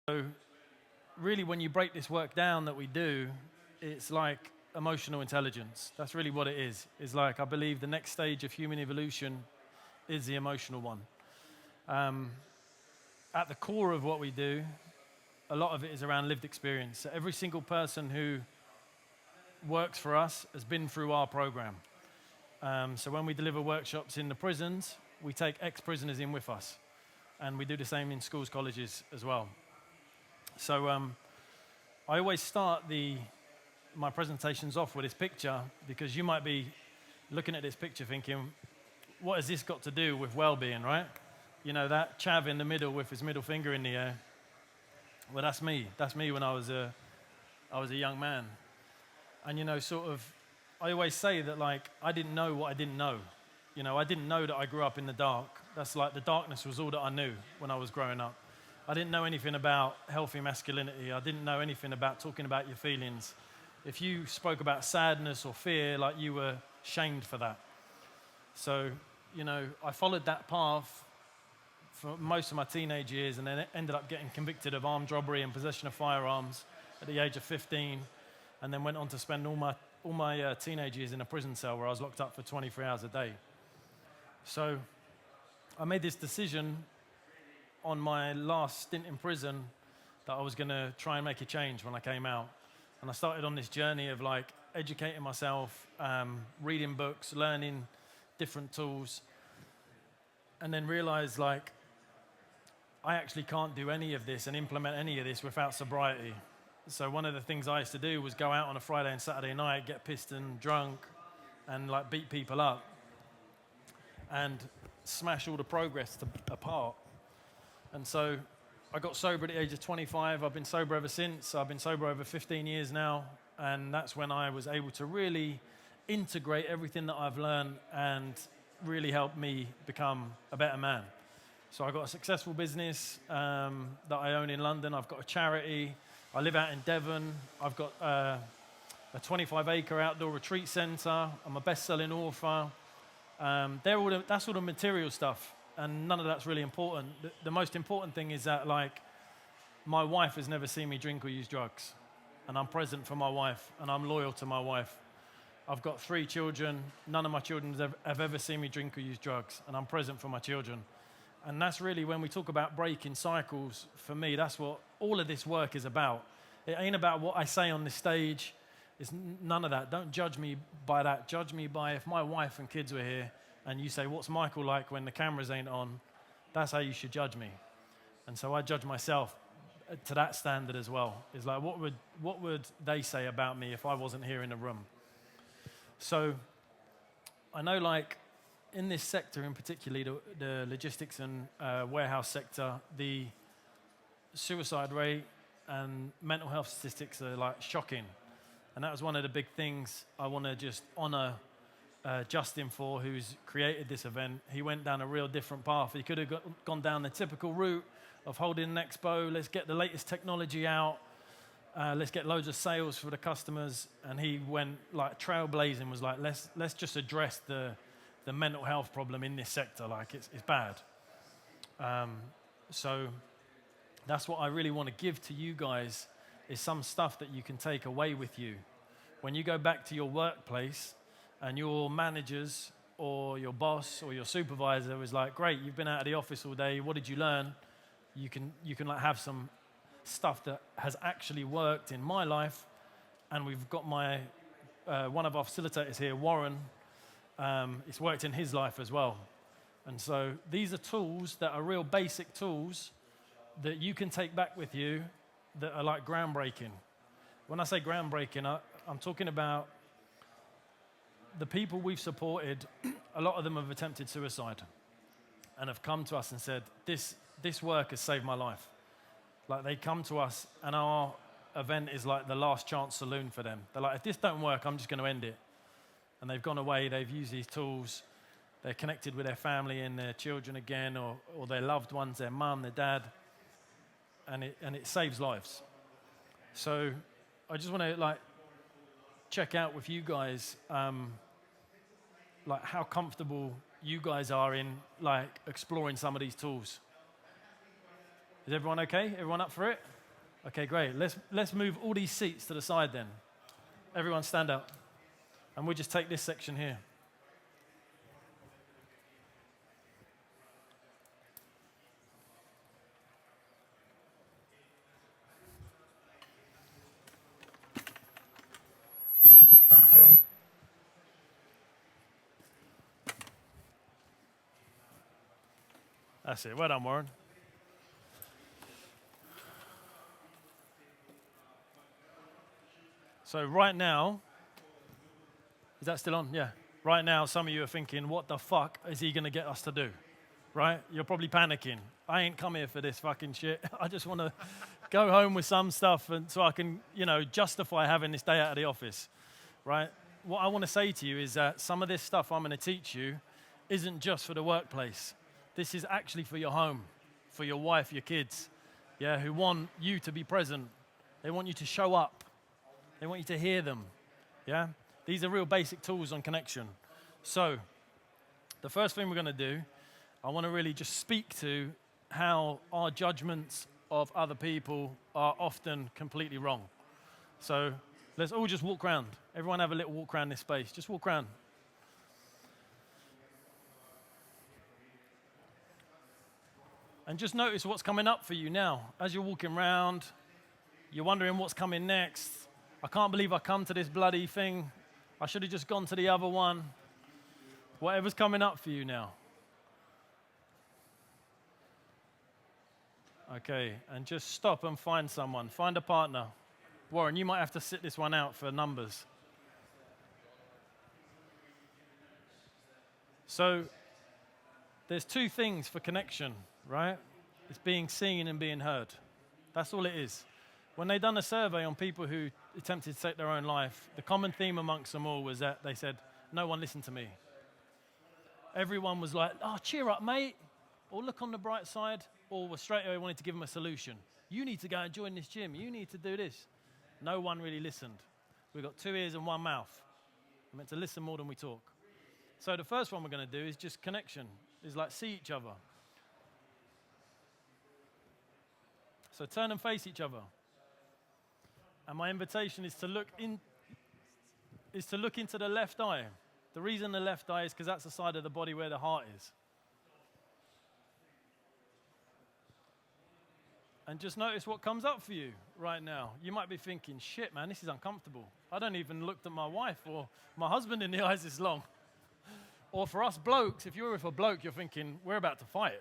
So really, when you break this work down that we do, it's like emotional intelligence. That's really what it is. It's like, I believe the next stage of human evolution is the emotional one. At the core of what we do, a lot of it is around lived experience. So every single person who works for us has been through our program. So when we deliver workshops in the prisons, we take ex-prisoners in with us. And we do the same in schools, colleges as well. So I always start my presentations off with this picture, because you might be looking at this picture thinking, what has this got to do with well-being, right? You know, that chav in the middle with his middle finger in the air. Well, that's me. That's me when I was a young man. And, you know, sort of, I always say that, like, I didn't know what I didn't know. You know, I didn't know that I grew up in the dark. That's like the darkness was all that I knew when I was growing up. I didn't know anything about healthy masculinity. I didn't know anything about talking about your feelings. If you spoke about sadness or fear, like, you were shamed for that. So, you know, I followed that path for most of my teenage years, and then ended up getting convicted of armed robbery and possession of firearms at the age of 15, and then went on to spend all my teenage years in a prison cell where I was locked up for 23 hours a day. So I made this decision on my last stint in prison that I was going to try and make a change when I came out. And I started on this journey of, like, educating myself, reading books, learning different tools, and then realized, like, I actually can't do any of this and implement any of this without sobriety. So one of the things I used to do was go out on a Friday and Saturday night, get pissed and drunk, and, like, beat people up and smash all the progress apart. And so I got sober at the age of 25. I've been sober ever since. I've been sober over 15 years now. And that's when I was able to really integrate everything that I've learned and really help me become a better man. So I've got a successful business that I own in London. I've got a charity. I live out in Devon. I've got a 25-acre outdoor retreat centre. I'm a best-selling author. That's all the material stuff. And none of that's really important. The most important thing is that, like, my wife has never seen me drink or use drugs. And I'm present for my wife, and I'm loyal to my wife. I've got 3 children. None of my children have ever seen me drink or use drugs, and I'm present for my children. And that's really, when we talk about breaking cycles, for me, that's what all of this work is about. It ain't about what I say on this stage. It's none of that. Don't judge me by that. Judge me by, if my wife and kids were here, and you say, what's Michael like when the cameras ain't on? That's how you should judge me. And so I judge myself to that standard as well. It's like, what would they say about me if I wasn't here in the room? So I know, like, in this sector in particular, the logistics and warehouse sector, the suicide rate and mental health statistics are, like, shocking. And that was one of the big things I want to just honor Justin for, who's created this event. He went down a real different path. He could have gone down the typical route of holding an expo, let's get the latest technology out, let's get loads of sales for the customers. And he went, like, trailblazing, was like, let's just address the mental health problem in this sector. Like, it's bad. So that's what I really want to give to you guys, is some stuff that you can take away with you. When you go back to your workplace and your managers or your boss or your supervisor was like, great, you've been out of the office all day, what did you learn? You can like have some stuff that has actually worked in my life. And we've got one of our facilitators here, Warren, it's worked in his life as well. And so these are tools that are real basic tools that you can take back with you that are, like, groundbreaking. When I say groundbreaking, I'm talking about the people we've supported. A lot of them have attempted suicide and have come to us and said, this work has saved my life. Like, they come to us, and our event is like the last chance saloon for them. They're like, if this don't work, I'm just going to end it. And they've gone away, they've used these tools, they're connected with their family and their children again, or their loved ones, their mum, their dad, and it saves lives. So I just want to, like, check out with you guys, like, how comfortable you guys are in, like, exploring some of these tools. Is everyone okay? Everyone up for it? Okay, great. Let's move all these seats to the side then. Everyone stand up. And we'll just take this section here. That's it. Well done, Warren. So right now, is that still on? Yeah. Right now, some of you are thinking, what the fuck is he going to get us to do? Right? You're probably panicking. I ain't come here for this fucking shit. I just want to go home with some stuff and so I can, justify having this day out of the office. Right? What I want to say to you is that some of this stuff I'm going to teach you isn't just for the workplace. This is actually for your home, for your wife, your kids, yeah, who want you to be present. They want you to show up. They want you to hear them, yeah? These are real basic tools on connection. So the first thing we're going to do, I want to really just speak to how our judgments of other people are often completely wrong. So let's all just walk around. Everyone have a little walk around this space. Just walk around. And just notice what's coming up for you now. As you're walking around, you're wondering what's coming next. I can't believe I come to this bloody thing. I should have just gone to the other one. Whatever's coming up for you now. Okay, and just stop and find someone. Find a partner. Warren, you might have to sit this one out for numbers. So, there's two things for connection, right? It's being seen and being heard. That's all it is. When they done a survey on people who attempted to take their own life, the common theme amongst them all was that they said, no one listened to me. Everyone was like, oh, cheer up, mate, or look on the bright side, or was straight away wanted to give them a solution. You need to go and join this gym. You need to do this. No one really listened. We've got 2 ears and 1 mouth. We're meant to listen more than we talk. So the first one we're going to do is just connection. It's like see each other. So turn and face each other. And my invitation is to look into the left eye. The reason the left eye is because that's the side of the body where the heart is. And just notice what comes up for you right now. You might be thinking, shit, man, this is uncomfortable. I don't even look at my wife or my husband in the eyes this long. Or for us blokes, if you're with a bloke, you're thinking, we're about to fight.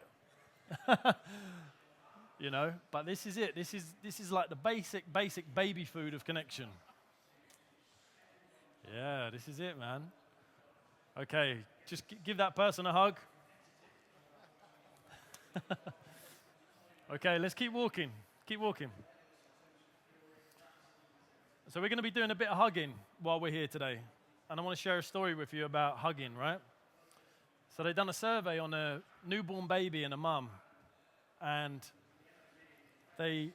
But this is it. This is like the basic baby food of connection. Yeah, this is it, man. Okay, just give that person a hug. Okay, let's keep walking. Keep walking. So we're going to be doing a bit of hugging while we're here today. And I want to share a story with you about hugging, right? So they've done a survey on a newborn baby and a mum. And they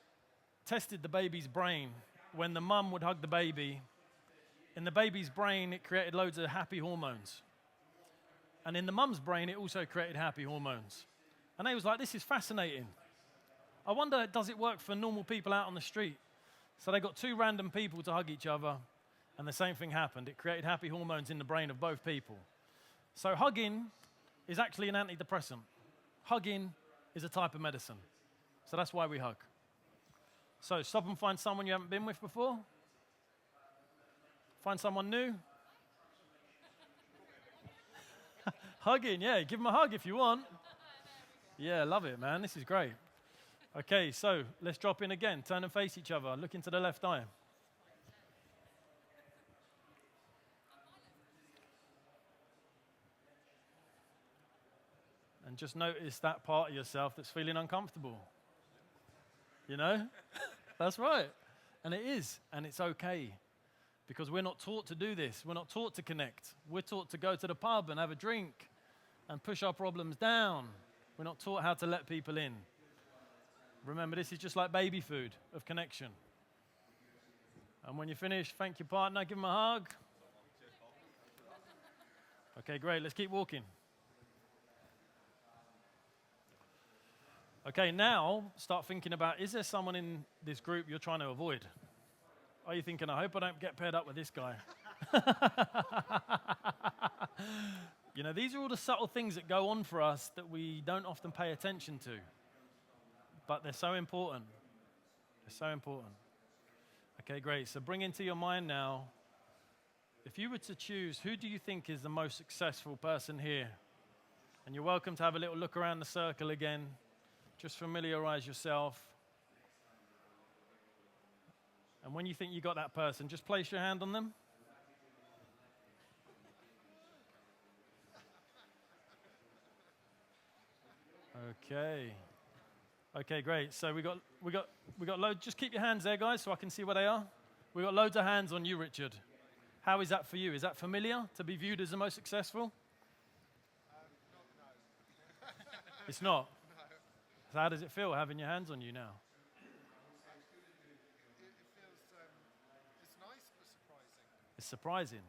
tested the baby's brain. When the mum would hug the baby, in the baby's brain, it created loads of happy hormones. And in the mum's brain, it also created happy hormones. And they was like, this is fascinating. I wonder, does it work for normal people out on the street? So they got 2 random people to hug each other, and the same thing happened. It created happy hormones in the brain of both people. So hugging is actually an antidepressant. Hugging is a type of medicine. So that's why we hug. So stop and find someone you haven't been with before. Find someone new. Hugging, yeah, give them a hug if you want. Yeah, love it, man. This is great. Okay, so let's drop in again. Turn and face each other. Look into the left eye. And just notice that part of yourself that's feeling uncomfortable. That's right. And it is, and it's okay. Because we're not taught to do this. We're not taught to connect. We're taught to go to the pub and have a drink and push our problems down. We're not taught how to let people in. Remember, this is just like baby food of connection. And when you finish, thank your partner, give them a hug. Okay, great. Let's keep walking. Okay, now start thinking about, is there someone in this group you're trying to avoid? Are you thinking, I hope I don't get paired up with this guy? You know, these are all the subtle things that go on for us that we don't often pay attention to. But they're so important. They're so important. Okay, great. So bring into your mind now, if you were to choose, who do you think is the most successful person here? And you're welcome to have a little look around the circle again. Just familiarize yourself. And when you think you got that person, just place your hand on them. Okay. Okay, great. So we got loads. Just keep your hands there, guys, so I can see where they are. We got loads of hands on you, Richard. How is that for you? Is that familiar to be viewed as the most successful? No. It's not. No. So how does it feel having your hands on you now? It feels, it's nice but surprising. It's surprising.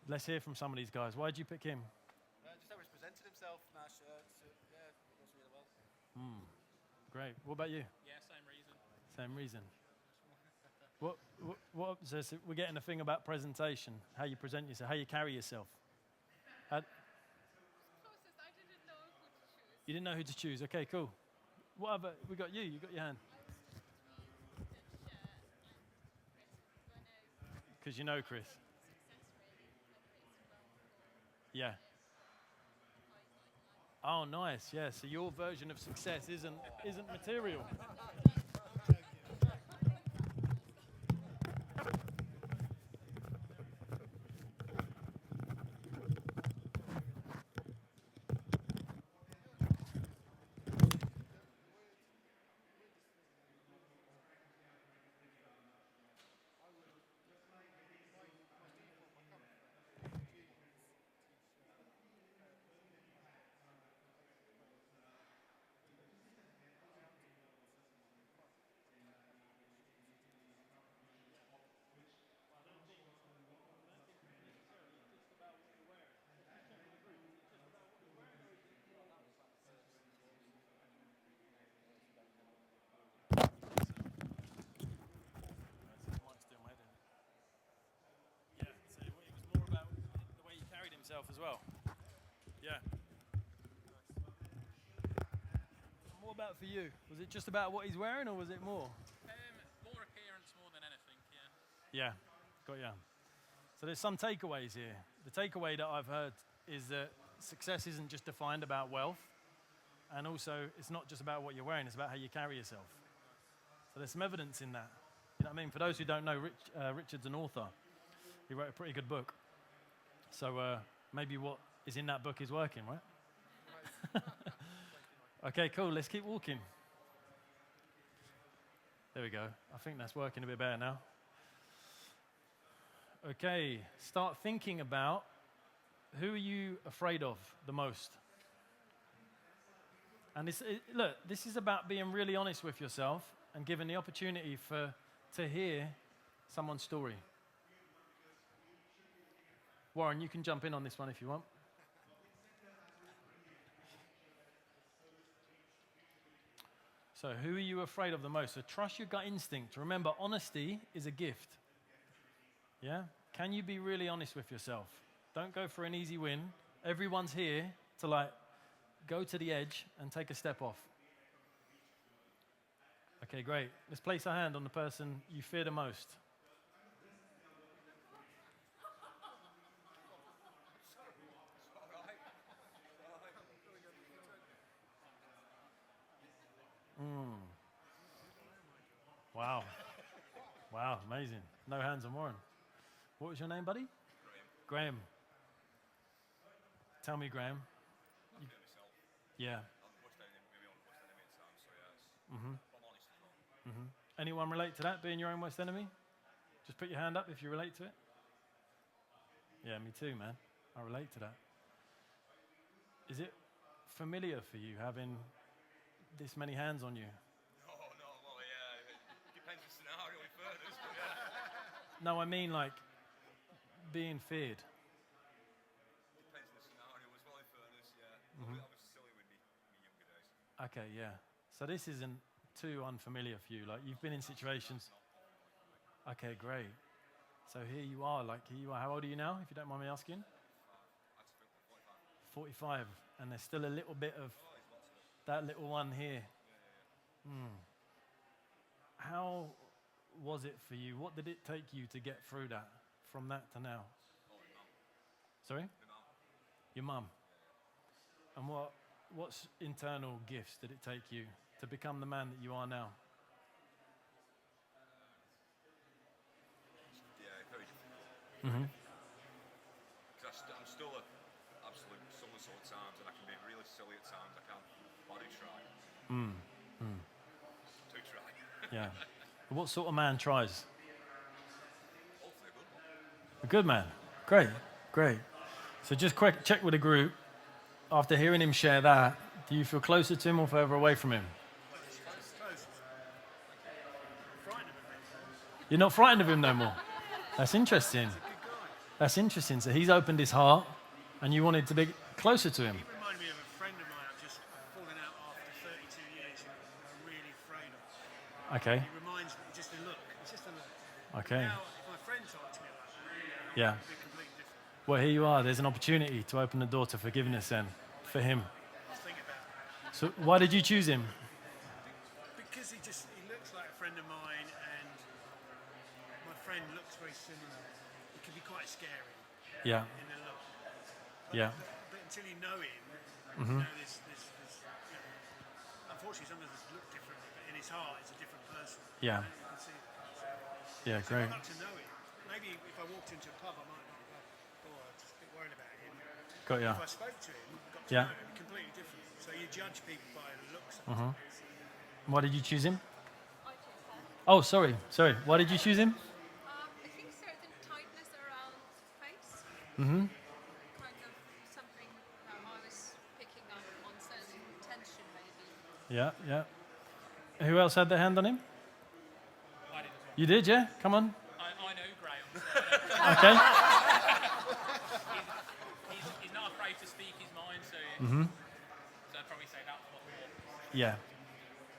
Let's hear from some of these guys. Why did you pick him? Just how he's presented himself, nice shirt, so yeah, it goes really well. Great. What about you? Yeah, same reason. Same reason. So we're getting a thing about presentation, how you present yourself, how you carry yourself. Closest, I didn't know who to choose. You didn't know who to choose. Okay, cool. What other? We got you. You got your hand. Because you know Chris. Yeah. Oh, nice. Yeah. So your version of success isn't material. Himself as well. Yeah. What about for you? Was it just about what he's wearing, or was it more? More appearance more than anything, yeah. Yeah, got ya. So there's some takeaways here. The takeaway that I've heard is that success isn't just defined about wealth, and also it's not just about what you're wearing, it's about how you carry yourself. So there's some evidence in that. You know what I mean? For those who don't know, Richard's an author. He wrote a pretty good book. So maybe what is in that book is working, right? Okay, cool. Let's keep walking. There we go. I think that's working a bit better now. Okay, start thinking about who are you afraid of the most? And look, this is about being really honest with yourself and giving the opportunity to hear someone's story. Warren, you can jump in on this one if you want. So who are you afraid of the most? So trust your gut instinct. Remember, honesty is a gift. Yeah? Can you be really honest with yourself? Don't go for an easy win. Everyone's here to go to the edge and take a step off. Okay, great. Let's place our hand on the person you fear the most. Wow. Wow, amazing. No hands on Warren. What was your name, buddy? Graham. Tell me, Graham. Yeah. Anyone relate to that, being your own worst enemy? Just put your hand up if you relate to it. Yeah, me too, man. I relate to that. Is it familiar for you having this many hands on you? Depends the scenario we furthers, but yeah. No, I mean being feared. Depends on the scenario as well in furthers, yeah. I was silly with me younger days. Okay, yeah. So this isn't too unfamiliar for you. Like you've been in situations. Okay, great. So here you are. How old are you now, if you don't mind me asking? 45. And there's still a little bit of that little one here. How was it for you? What did it take you to get through that, from that to now? Sorry? Your mum. And what's internal gifts did it take you to become the man that you are now? Yeah, very difficult. Because I'm still an absolute so-and-so at times, and I can be really silly at times. I can't. But I do try. Do try. Yeah. What sort of man tries? Hopefully a good one. A good man. Great, great. So just quick check with the group. After hearing him share that, do you feel closer to him or further away from him? You're not frightened of him no more? That's interesting. That's interesting. So he's opened his heart and you wanted to be closer to him. He reminded me of a friend of mine I've just fallen out after 32 years who I'm really afraid of. Okay, He reminds me, just a look. It's just a look. okay. Now, if my friend talked to me like that, Yeah. it'd be completely different. Well, here you are. There's an opportunity to open the door to forgiveness then, for him. Just think about it. So why did you choose him? Because he looks like a friend of mine, and my friend looks very similar. It can be quite scary Yeah, in the look. yeah, But until you know him, you know, there's unfortunately some of us look different, but in his heart, he's a different person. yeah, You can see that. yeah, So great. I'd like to know him. Maybe if I walked into a pub, I might not go, oh, I'm just a bit worried about him. Got ya. If I spoke to him, got to Yeah. know him, completely different. So you judge people by the looks sometimes. Why did you choose him? I choose her. Oh, sorry. Why did you choose him? I think certain tightness around his face. Mm-hmm. Kind of something that I was picking up on certain tension maybe. Yeah, yeah. Who else had their hand on him? I did as well. You did, yeah? Come on. I know Graham. Okay. He's not afraid to speak his mind, so I'd probably say that's what more. Yeah,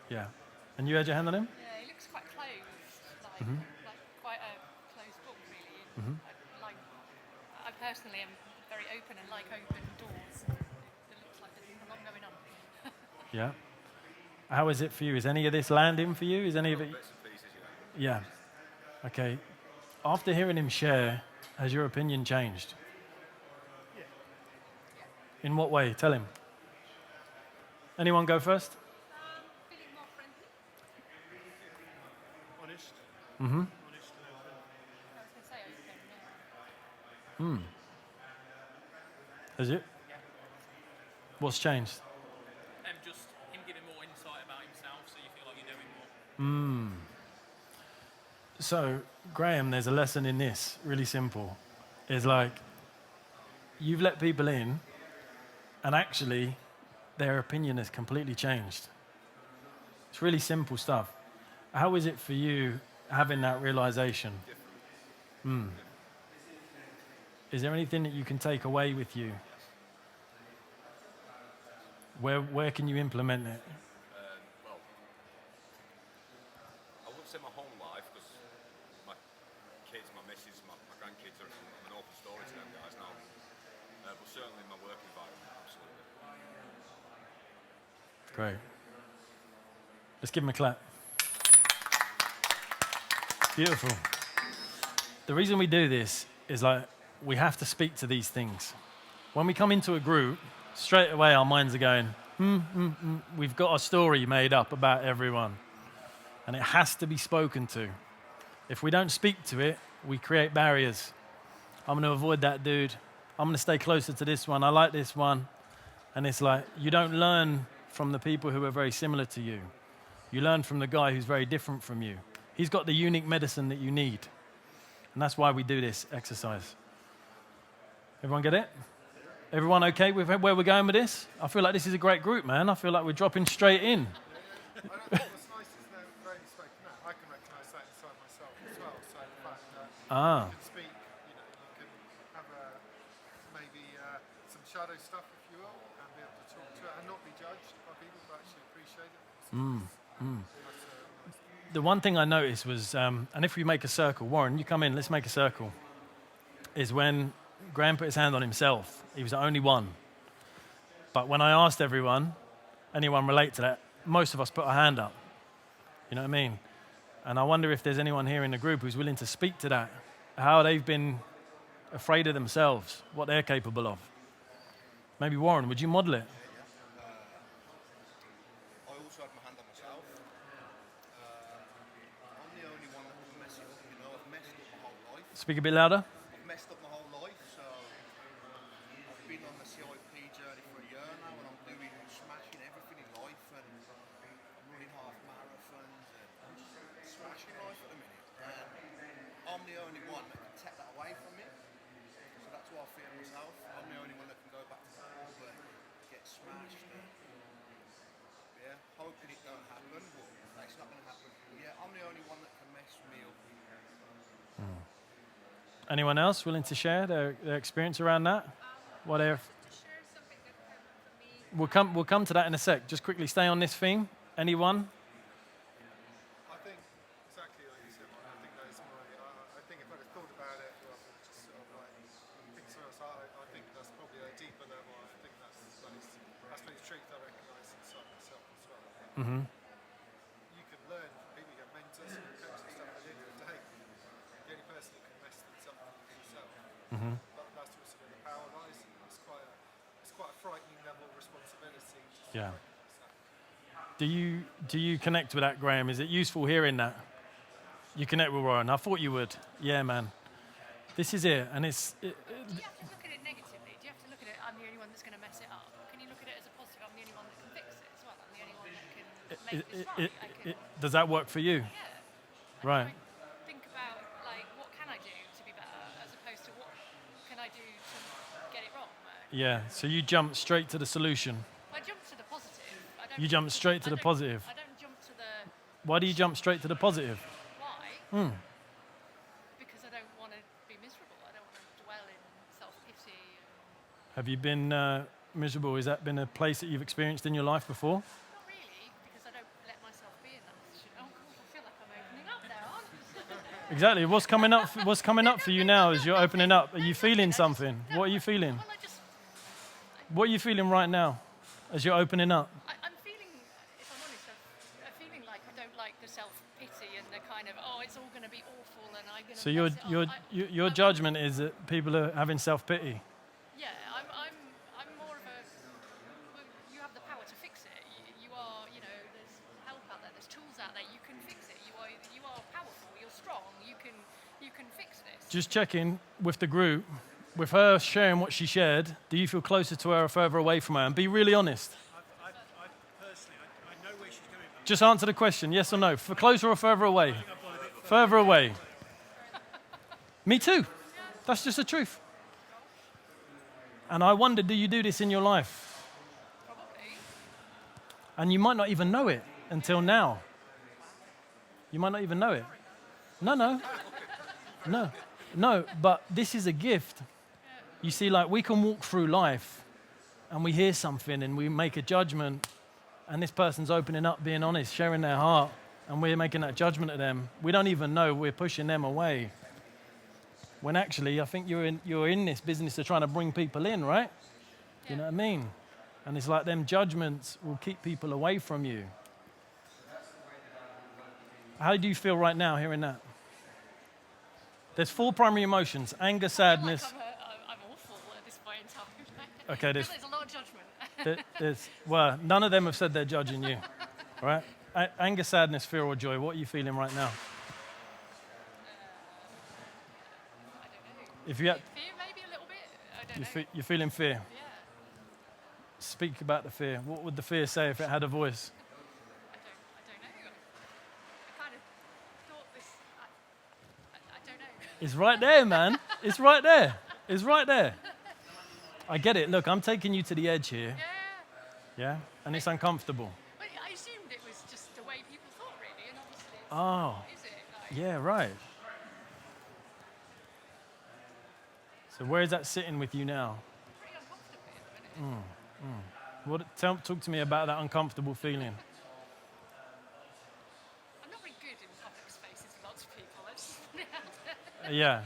yeah. And you had your hand on him? Yeah, he looks quite closed, like quite a closed book really. I personally am very open and like open doors. It looks like there's a lot going on. Yeah. How is it for you? Is any of this landing for you? Is any of it? Bits and pieces, yeah. Yeah. Okay. After hearing him share, has your opinion changed? In what way? Tell him. Anyone go first? Feeling more friendly. Honest. Mm-hmm. Honest and open. I was going to say open, yeah. Has it? What's changed? Just him giving more insight about himself, so you feel like you know him more. So, Graham, there's a lesson in this, really simple. It's like, you've let people in, and actually, their opinion has completely changed. It's really simple stuff. How is it for you having that realization? Is there anything that you can take away with you? Where can you implement it? Well, I wouldn't say my home life because my kids, my missus, my grandkids are an open story to them guys now. But certainly in my work environment, absolutely. Great. Let's give him a clap. Beautiful. The reason we do this is like we have to speak to these things. When we come into a group, straight away our minds are going, we've got a story made up about everyone. And it has to be spoken to. If we don't speak to it, we create barriers. I'm going to avoid that dude. I'm going to stay closer to this one. I like this one. And it's like, you don't learn from the people who are very similar to you. You learn from the guy who's very different from you. He's got the unique medicine that you need. And that's why we do this exercise. Everyone get it? Everyone okay with where we're going with this? I feel like this is a great group, man. I feel like we're dropping straight in. What's nice is that Graham spoken out. I can recognise that inside myself as well. So the fact that you can speak, you can have maybe some shadow stuff, if you will, and be able to talk to it and not be judged by people, but actually appreciate it. So The one thing I noticed was, and if we make a circle, Warren, you come in, let's make a circle, is when Graham put his hand on himself, he was the only one. But when I asked everyone, anyone relate to that, most of us put our hand up. You know what I mean? And I wonder if there's anyone here in the group who's willing to speak to that, how they've been afraid of themselves, what they're capable of. Maybe Warren, would you model it? I also had my hand on myself. I'm the only one that can mess it up, you know. I've messed up my whole life. Speak a bit louder. I've messed up my whole life, so I've been on the CIP journey for a year now, and I'm doing smashing everything in life, and I'm running half marathons, and I'm just smashing life at the minute. And I'm the only one that can take that away from me, so that's why I fear myself. I'm the only one that can go back to the club and get smashed. And, yeah, hoping it don't happen, but it's not going to happen. Yeah, I'm the only one that can mess me up. Anyone else willing to share their experience around that? What they're... To share something that happened for me. We'll come to that in a sec. Just quickly stay on this theme. Anyone? I think exactly like you said, Mike, I think that is my. I think if I'd have thought about it, rather than just sort of like think something else, I think that's probably a deeper level. I think that's the truth I recognise inside myself as well. Mm-hmm. You can learn from people, you have mentors, you have coaches and stuff. At the end of the day, the only person that can mess things up is yourself. Mm-hmm. But that's also where the power lies. It's quite a frightening level of responsibility. Yeah. Do you connect with that, Graham? Is it useful hearing that? You connect with Warren. I thought you would. Yeah, man. This is it, and it's. Do you have to look at it negatively? Do you have to look at it, I'm the only one that's going to mess it up? Or can you look at it as a positive, I'm the only one that can fix it as well? I'm the only one that can make this right. Does that work for you? Yeah. Right. Think about, like, what can I do to be better, as opposed to what can I do to get it wrong? Yeah. So you jump straight to the solution. I jump to the positive. I don't You jump straight to the positive. I don't jump to the Why do you jump straight to the positive? why. Because I don't want to be miserable. I don't want to dwell in self-pity. Have you been miserable? Has that been a place that you've experienced in your life before? Not really, because I don't let myself be in that position. Oh, God, I feel like I'm opening up now, aren't I? Exactly. What's coming up for you now as you're opening up? Are you feeling something? What are you feeling? Well, What are you feeling right now as you're opening up? I'm feeling, if I'm honest, I'm feeling like I don't like the self-pity and the kind of, oh, it's all going to be awful and I'm going to So your I'm judgment is that people are having self-pity. Yeah, I'm more of a, well, you have the power to fix it. You are, you know, there's help out there, there's tools out there, you can fix it. You are powerful, you're strong, you can fix this. Just checking with the group, with her sharing what she shared, do you feel closer to her or further away from her? And be really honest. I personally, I know where she's going. Just answer the question, yes or no. For closer or further away? Further away. Me too. That's just the truth. And I wonder, do you do this in your life? Probably. And you might not even know it until now. You might not even know it. No, but this is a gift. You see, like, we can walk through life and we hear something and we make a judgment, and this person's opening up, being honest, sharing their heart, and we're making that judgment of them. We don't even know we're pushing them away. When actually, I think you're in this business of trying to bring people in, right? Yeah. You know what I mean? And it's like them judgments will keep people away from you. How do you feel right now hearing that? There's 4 primary emotions: anger, sadness. I feel like I'm awful at this point in time. Okay, There's a lot of judgment. Well, none of them have said they're judging you, right? Anger, sadness, fear, or joy. What are you feeling right now? I don't know. If you had, Fear, maybe a little bit. I don't know. you're feeling fear. Yeah. Speak about the fear. What would the fear say if it had a voice? I don't know. I kind of thought this. I don't know. It's right there, man. It's right there. It's right there. I get it. Look, I'm taking you to the edge here. Yeah. Yeah? And it's uncomfortable. But I assumed it was just the way people thought, really, and obviously it's Oh, not, is it? Like, yeah, right. So where is that sitting with you now? pretty uncomfortable at the minute. Talk to me about that uncomfortable feeling. Yeah,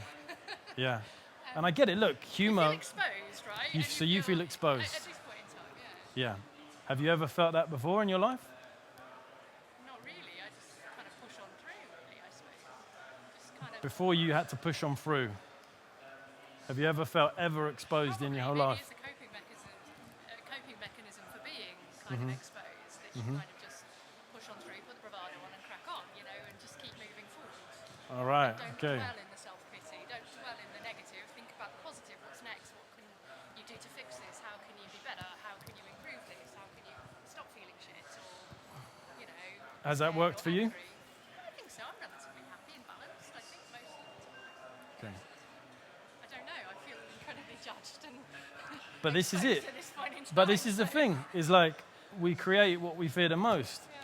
yeah. And I get it. Look, You humor. feel exposed, right? You- And so you feel exposed. At this point in time, yeah. Yeah. Have you ever felt that before in your life? Not really. I just kind of push on through, really, I suppose. Just kind of. Before you had to push on through. Have you ever felt exposed in your whole Maybe life? it's a coping mechanism for being kind of exposed. That you kind of just push on through, put the bravado on, and crack on, and just keep moving forward. All right. Don't Okay. dwell in the self-pity. Don't dwell in the negative. Think about the positive. What's next? What can you do to fix this? How can you be better? How can you improve this? How can you stop feeling shit? Or, Has that scared worked or for you? angry? I think so. I'm relatively happy and balanced. I think most of the time. Okay. I don't know. I feel incredibly judged and. But this is it. exposed at this point in But time, this is the so- thing. Is like we create what we fear the most. Yeah.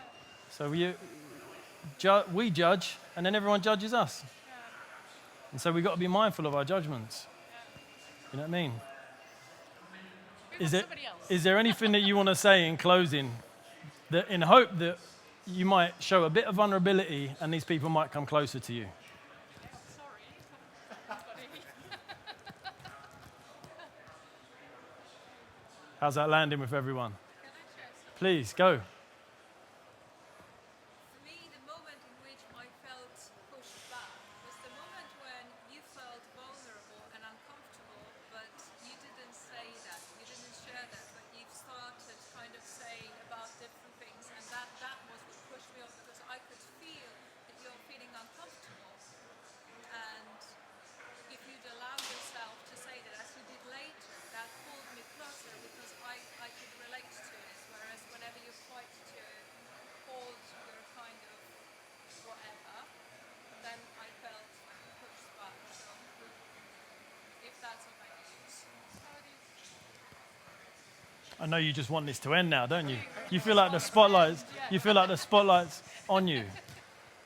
So we judge, and then everyone judges us. And so we've got to be mindful of our judgments. You know what I mean? We want somebody else. Is there anything that you want to say in closing, that in hope that you might show a bit of vulnerability and these people might come closer to you? Sorry. How's that landing with everyone? Can I share some? Please, go. For me, the moment in which I felt pushed back was the moment when you felt vulnerable and uncomfortable, but you didn't say that, you didn't share that, but you've started kind of saying about different things, and that was what pushed me off, because I could feel that you're feeling uncomfortable. And if you'd allow yourself to say that, as you did later, that pulled me closer, because I could relate to it, whereas whenever you fight to hold your kind of whatever, then I felt pushed back. So if that's of any use. I know you just want this to end now, don't you? You feel like the spotlight's on you.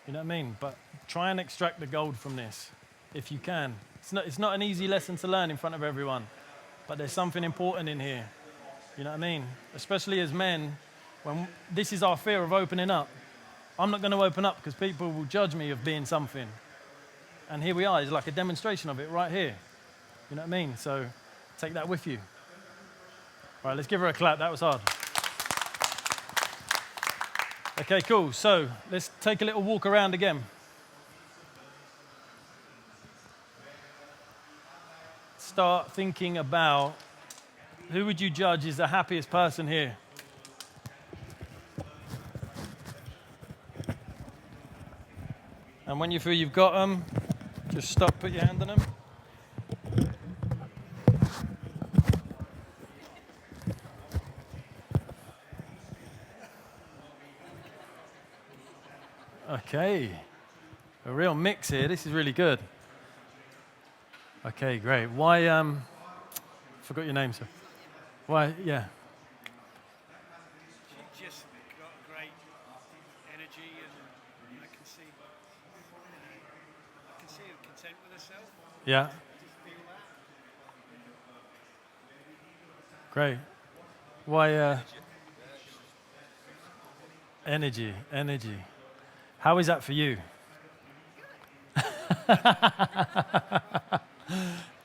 You know what I mean? But try and extract the gold from this, if you can. It's not an easy lesson to learn in front of everyone, but there's something important in here. You know what I mean? Especially as men, when this is our fear of opening up. I'm not going to open up because people will judge me of being something. And here we are. It's like a demonstration of it right here. You know what I mean? So take that with you. All right, let's give her a clap. That was hard. Okay, cool. So let's take a little walk around again. Start thinking about who would you judge is the happiest person here? And when you feel you've got them, just stop, put your hand on them. Okay, a real mix here. This is really good. Okay, great. Why, forgot your name, sir. Why, yeah. She just got great energy, and I can see her content with herself. Yeah, Just feel that. great. Why, energy. How is that for you?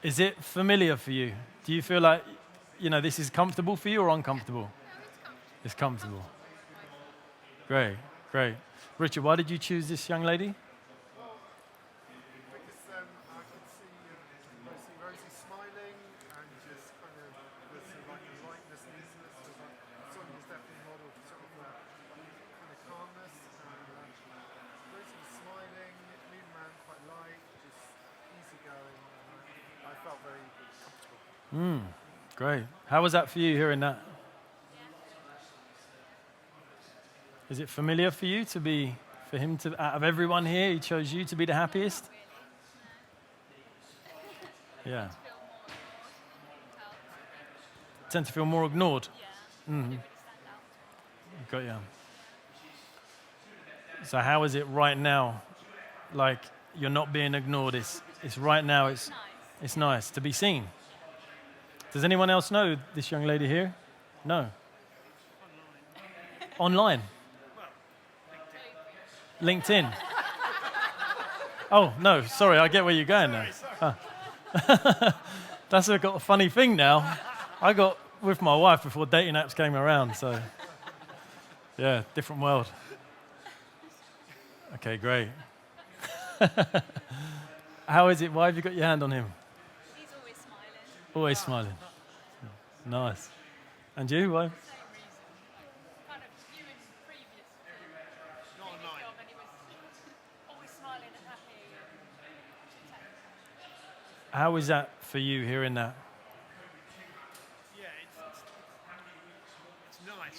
Is it familiar for you? Do you feel like, this is comfortable for you or uncomfortable? No, it's It's comfortable. comfortable. Great. Richard, why did you choose this young lady? Because I could see mostly Rosie smiling and just kind of with some like lightness and easiness. So like, Sonia's definitely a model for sort of kind of calmness. Rosie was smiling, moving around quite light, just easygoing. I felt very comfortable. Great. How was that for you, hearing that? Is it familiar for you for him to, out of everyone here, he chose you to be the happiest? Yeah. Tend to feel more ignored. Got you. So how is it right now? Like you're not being ignored. It's right now. It's nice to be seen. Does anyone else know this young lady here? No. Online. LinkedIn. Oh, no, sorry, I get where you're going now. That's got a funny thing now. I got with my wife before dating apps came around, so yeah, different world. Okay, great. How is it? Why have you got your hand on him? He's always smiling. Always smiling. Nice. And you? Why? Same reason. Kind of you in previous Not on mine. job, and he was always smiling and happy. How is that for you hearing that? Yeah, it's nice,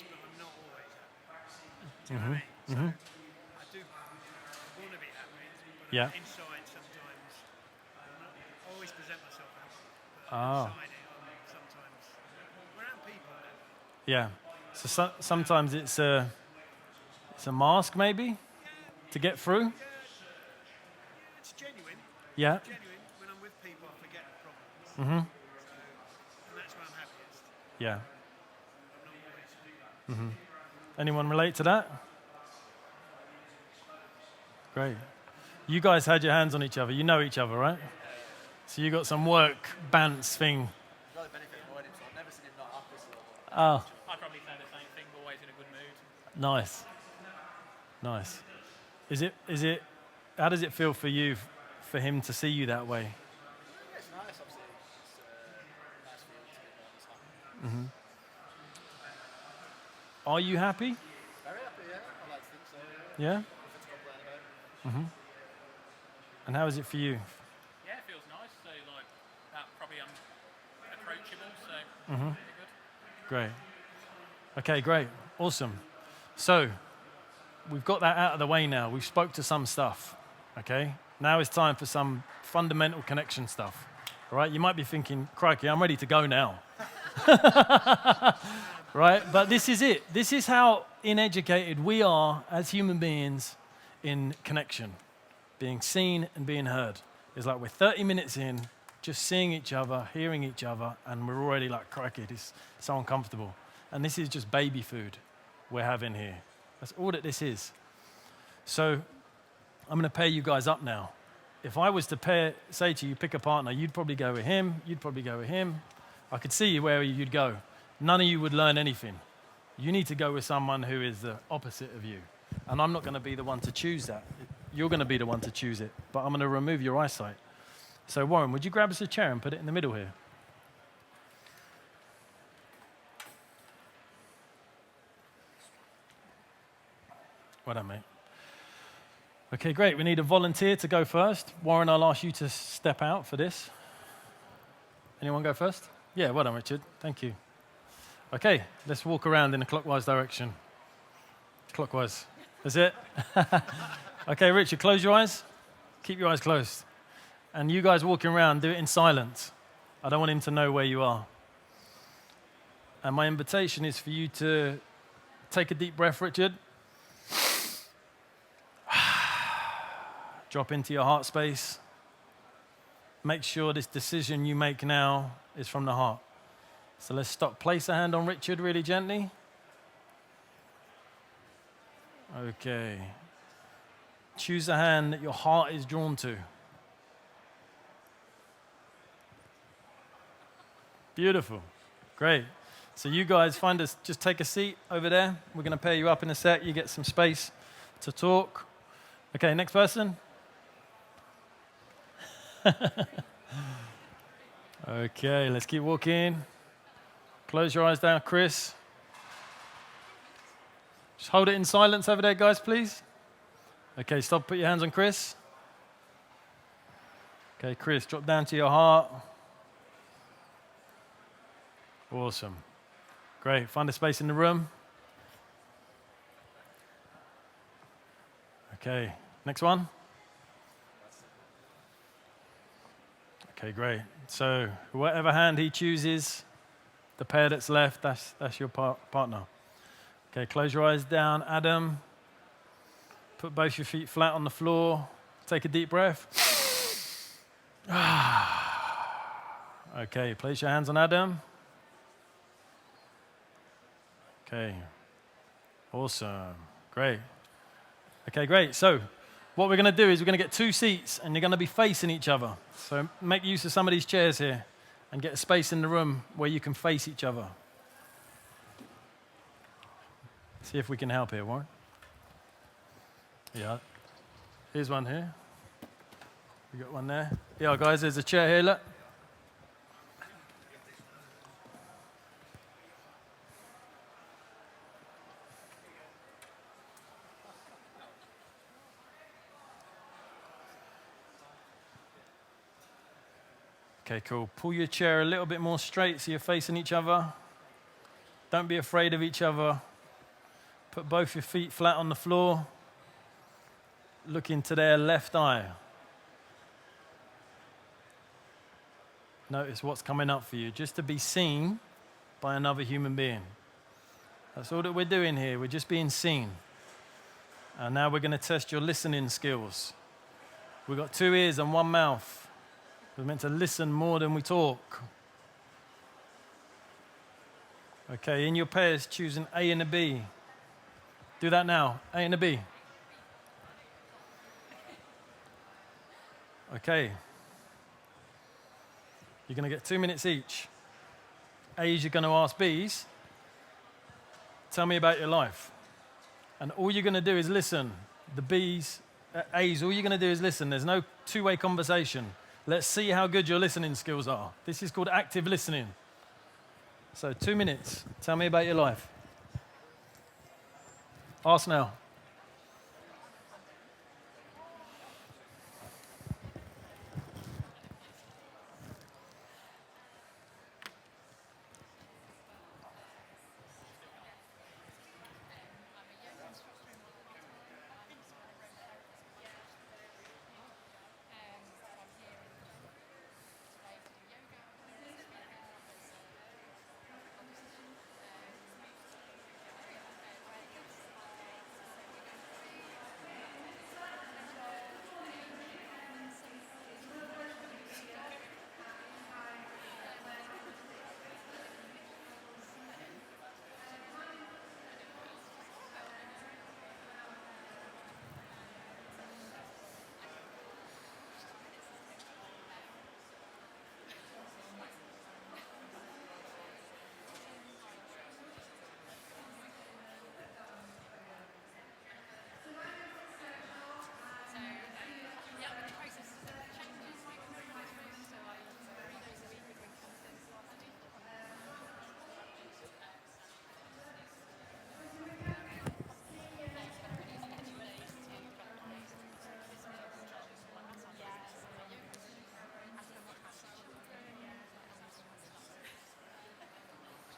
but I'm not always happy. Do you know what I mean? So I do want to be happy, but Yeah. inside sometimes I always present myself happy, but Ah. inside I'm sometimes around people. Yeah. So, sometimes it's a mask maybe to get through. It's genuine. Yeah. Genuine. When I'm with people, I forget the problems, Mhm. and that's when I'm happiest. Yeah. I'm not always. Anyone relate to that? Great. You guys had your hands on each other. You know each other, right? So you got some work bants thing. The other benefit of avoiding, so I've never seen him not happy. So Oh, I'd probably say the same thing, but always in a good mood. nice. Nice. Is it, how does it feel for you, for him to see you that way? yeah, it's nice. Obviously, it's nice for you to be honest. Are you happy? Very happy, yeah. I like to think so. Yeah? Nothing to complain about. And how is it for you? Yeah, it feels nice. So like that, probably I'm approachable. So pretty good. Great. Okay, great. Awesome. So, we've got that out of the way now. We've spoke to some stuff, okay? Now it's time for some fundamental connection stuff, all right? You might be thinking, crikey, I'm ready to go now. Right? But this is it. This is how uneducated we are as human beings in connection, being seen and being heard. It's like we're 30 minutes in, just seeing each other, hearing each other, and we're already like, crikey, this is so uncomfortable. And this is just baby food we're having here. That's all that this is. So I'm going to pair you guys up now. If I was to say to you, pick a partner, you'd probably go with him, you'd probably go with him. I could see where you'd go. None of you would learn anything. You need to go with someone who is the opposite of you. And I'm not going to be the one to choose that. You're going to be the one to choose it. But I'm going to remove your eyesight. So Warren, would you grab us a chair and put it in the middle here? Well done, mate. Okay, great. We need a volunteer to go first. Warren, I'll ask you to step out for this. Anyone go first? Yeah, well done, Richard. Thank you. Okay, let's walk around in a clockwise direction. Clockwise. That's it? Okay, Richard, close your eyes. Keep your eyes closed. And you guys walking around, do it in silence. I don't want him to know where you are. And my invitation is for you to take a deep breath, Richard. Drop into your heart space. Make sure this decision you make now is from the heart. So let's stop. Place a hand on Richard really gently. Okay. Choose a hand that your heart is drawn to. Beautiful. Great. So you guys just take a seat over there. We're going to pair you up in a sec. You get some space to talk. Okay, next person. Okay, let's keep walking. Close your eyes down, Chris. Just hold it in silence over there, guys, please. Okay, stop. Put your hands on Chris. Okay, Chris, drop down to your heart. Awesome. Great. Find a space in the room. Okay, next one. Okay, great. So whatever hand he chooses, the pair that's left, that's your partner. Okay, close your eyes down, Adam. Put both your feet flat on the floor. Take a deep breath. Okay, place your hands on Adam. Okay, awesome, great. Okay, great. So What we're going to do is we're going to get 2 seats, and you're going to be facing each other. So make use of some of these chairs here and get a space in the room where you can face each other. See if we can help here, Warren. Yeah. Here's one here. We got one there. Yeah, guys, there's a chair here, look. Okay, cool. Pull your chair a little bit more straight so you're facing each other. Don't be afraid of each other. Put both your feet flat on the floor. Look into their left eye. Notice what's coming up for you, just to be seen by another human being. That's all that we're doing here. We're just being seen. And now we're going to test your listening skills. We've got 2 ears and 1 mouth. We're meant to listen more than we talk. Okay, in your pairs, choose an A and a B. Do that now, A and a B. Okay. You're going to get 2 minutes each. A's, you're going to ask B's. Tell me about your life. And all you're going to do is listen. The B's, A's, all you're going to do is listen. There's no two-way conversation. Let's see how good your listening skills are. This is called active listening. So 2 minutes. Tell me about your life. Ask now.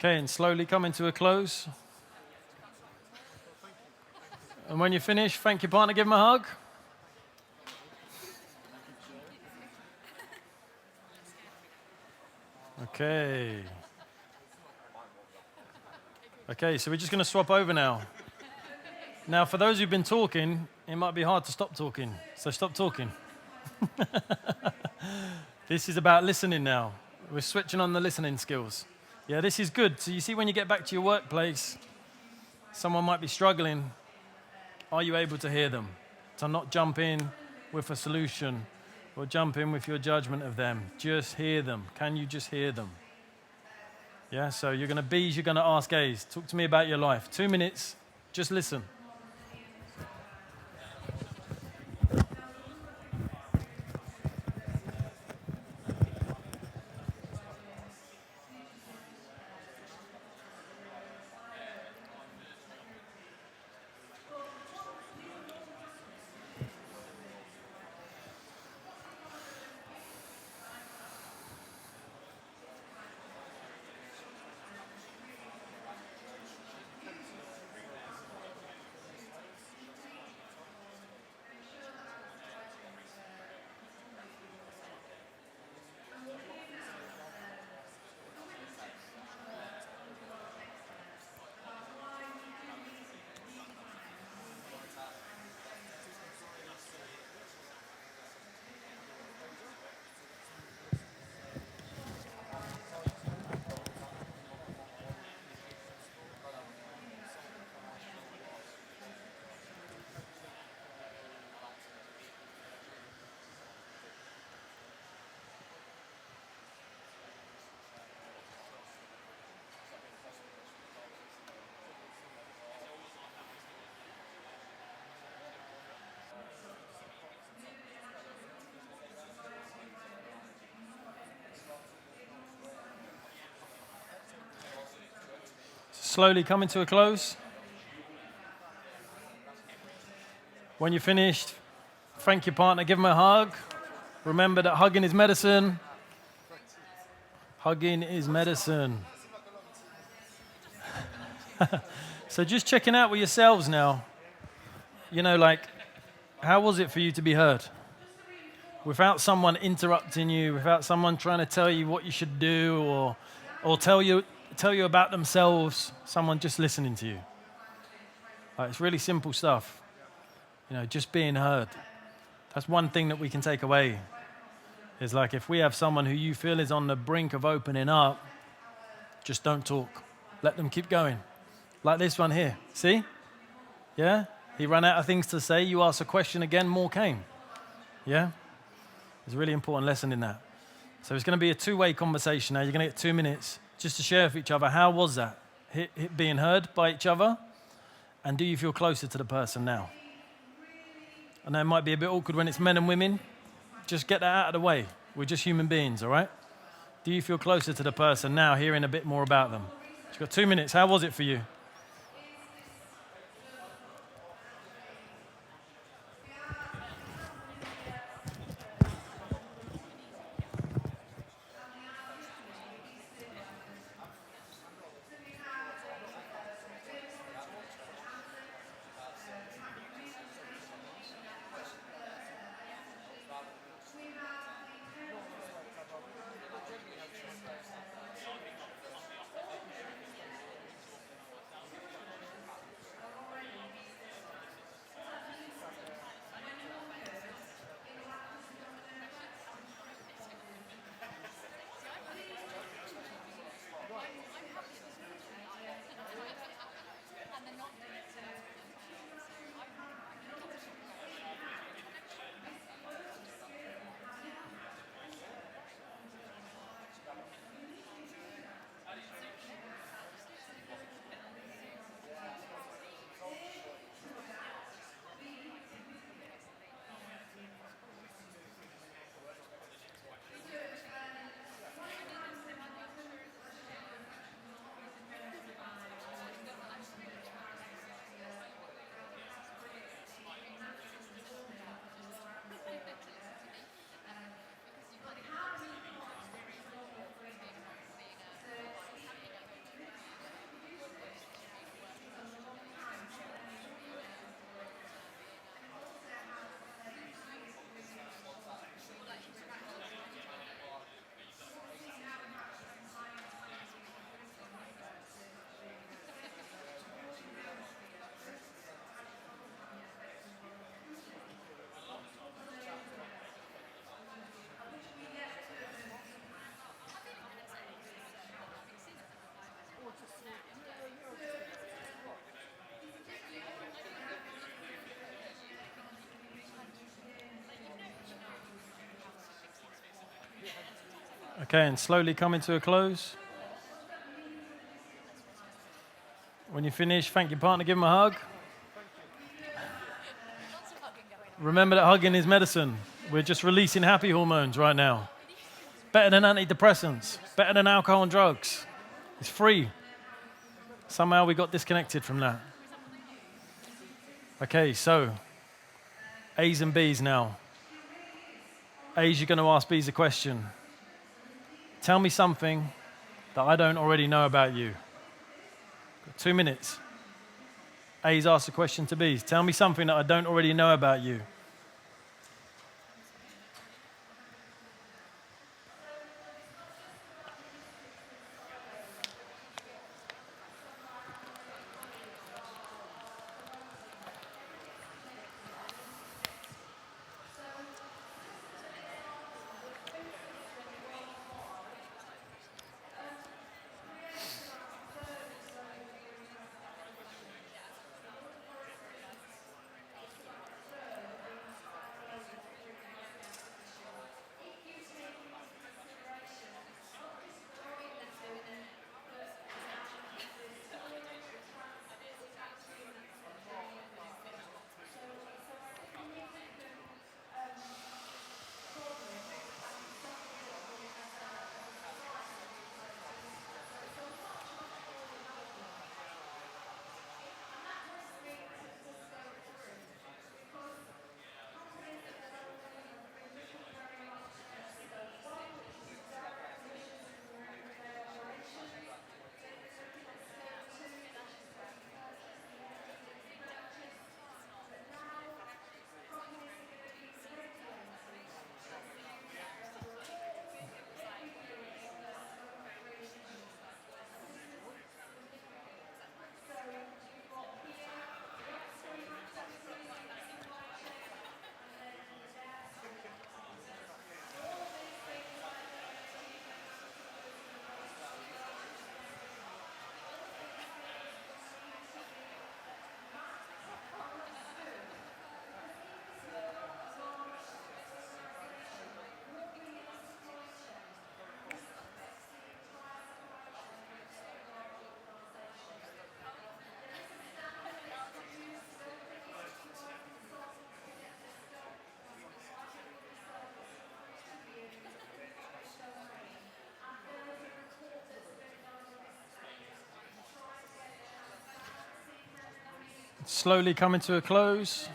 Okay, and slowly coming to a close. And when you finish, thank your partner, give him a hug. Okay. Okay, so we're just going to swap over now. Now, for those who've been talking, it might be hard to stop talking, so stop talking. This is about listening now. We're switching on the listening skills. Yeah, this is good. So you see, when you get back to your workplace, someone might be struggling. Are you able to hear them? To not jump in with a solution or jump in with your judgment of them. Just hear them. Can you just hear them? Yeah, so you're going to B's, you're going to ask A's. Talk to me about your life. 2 minutes, just listen. slowly coming to a close. When you're finished, thank your partner, give them a hug. Remember that hugging is medicine. Hugging is medicine. So just checking out with yourselves now. You know, like, how was it for you to be heard? Without someone interrupting you, without someone trying to tell you what you should do or tell you about themselves, someone just listening to you. Like, it's really simple stuff. You know, just being heard. That's one thing that we can take away. Is like, if we have someone who you feel is on the brink of opening up, just don't talk. Let them keep going. Like this one here. See? Yeah? He ran out of things to say. You asked a question again, more came. Yeah? There's a really important lesson in that. So it's going to be a two-way conversation now. You're going to get 2 minutes just to share with each other. How was that? Being heard by each other? And do you feel closer to the person now? I know it might be a bit awkward when it's men and women. Just get that out of the way. We're just human beings, all right? Do you feel closer to the person now, hearing a bit more about them? You've got 2 minutes. How was it for you? Okay, and slowly coming to a close. When you finish, thank your partner, give him a hug. Remember that hugging is medicine. We're just releasing happy hormones right now. Better than antidepressants, better than alcohol and drugs. It's free. Somehow we got disconnected from that. Okay, so A's and B's now. A's, you're going to ask B's a question. Tell me something that I don't already know about you. Got 2 minutes. A's asked a question to B's. Tell me something that I don't already know about you. Slowly coming to a close.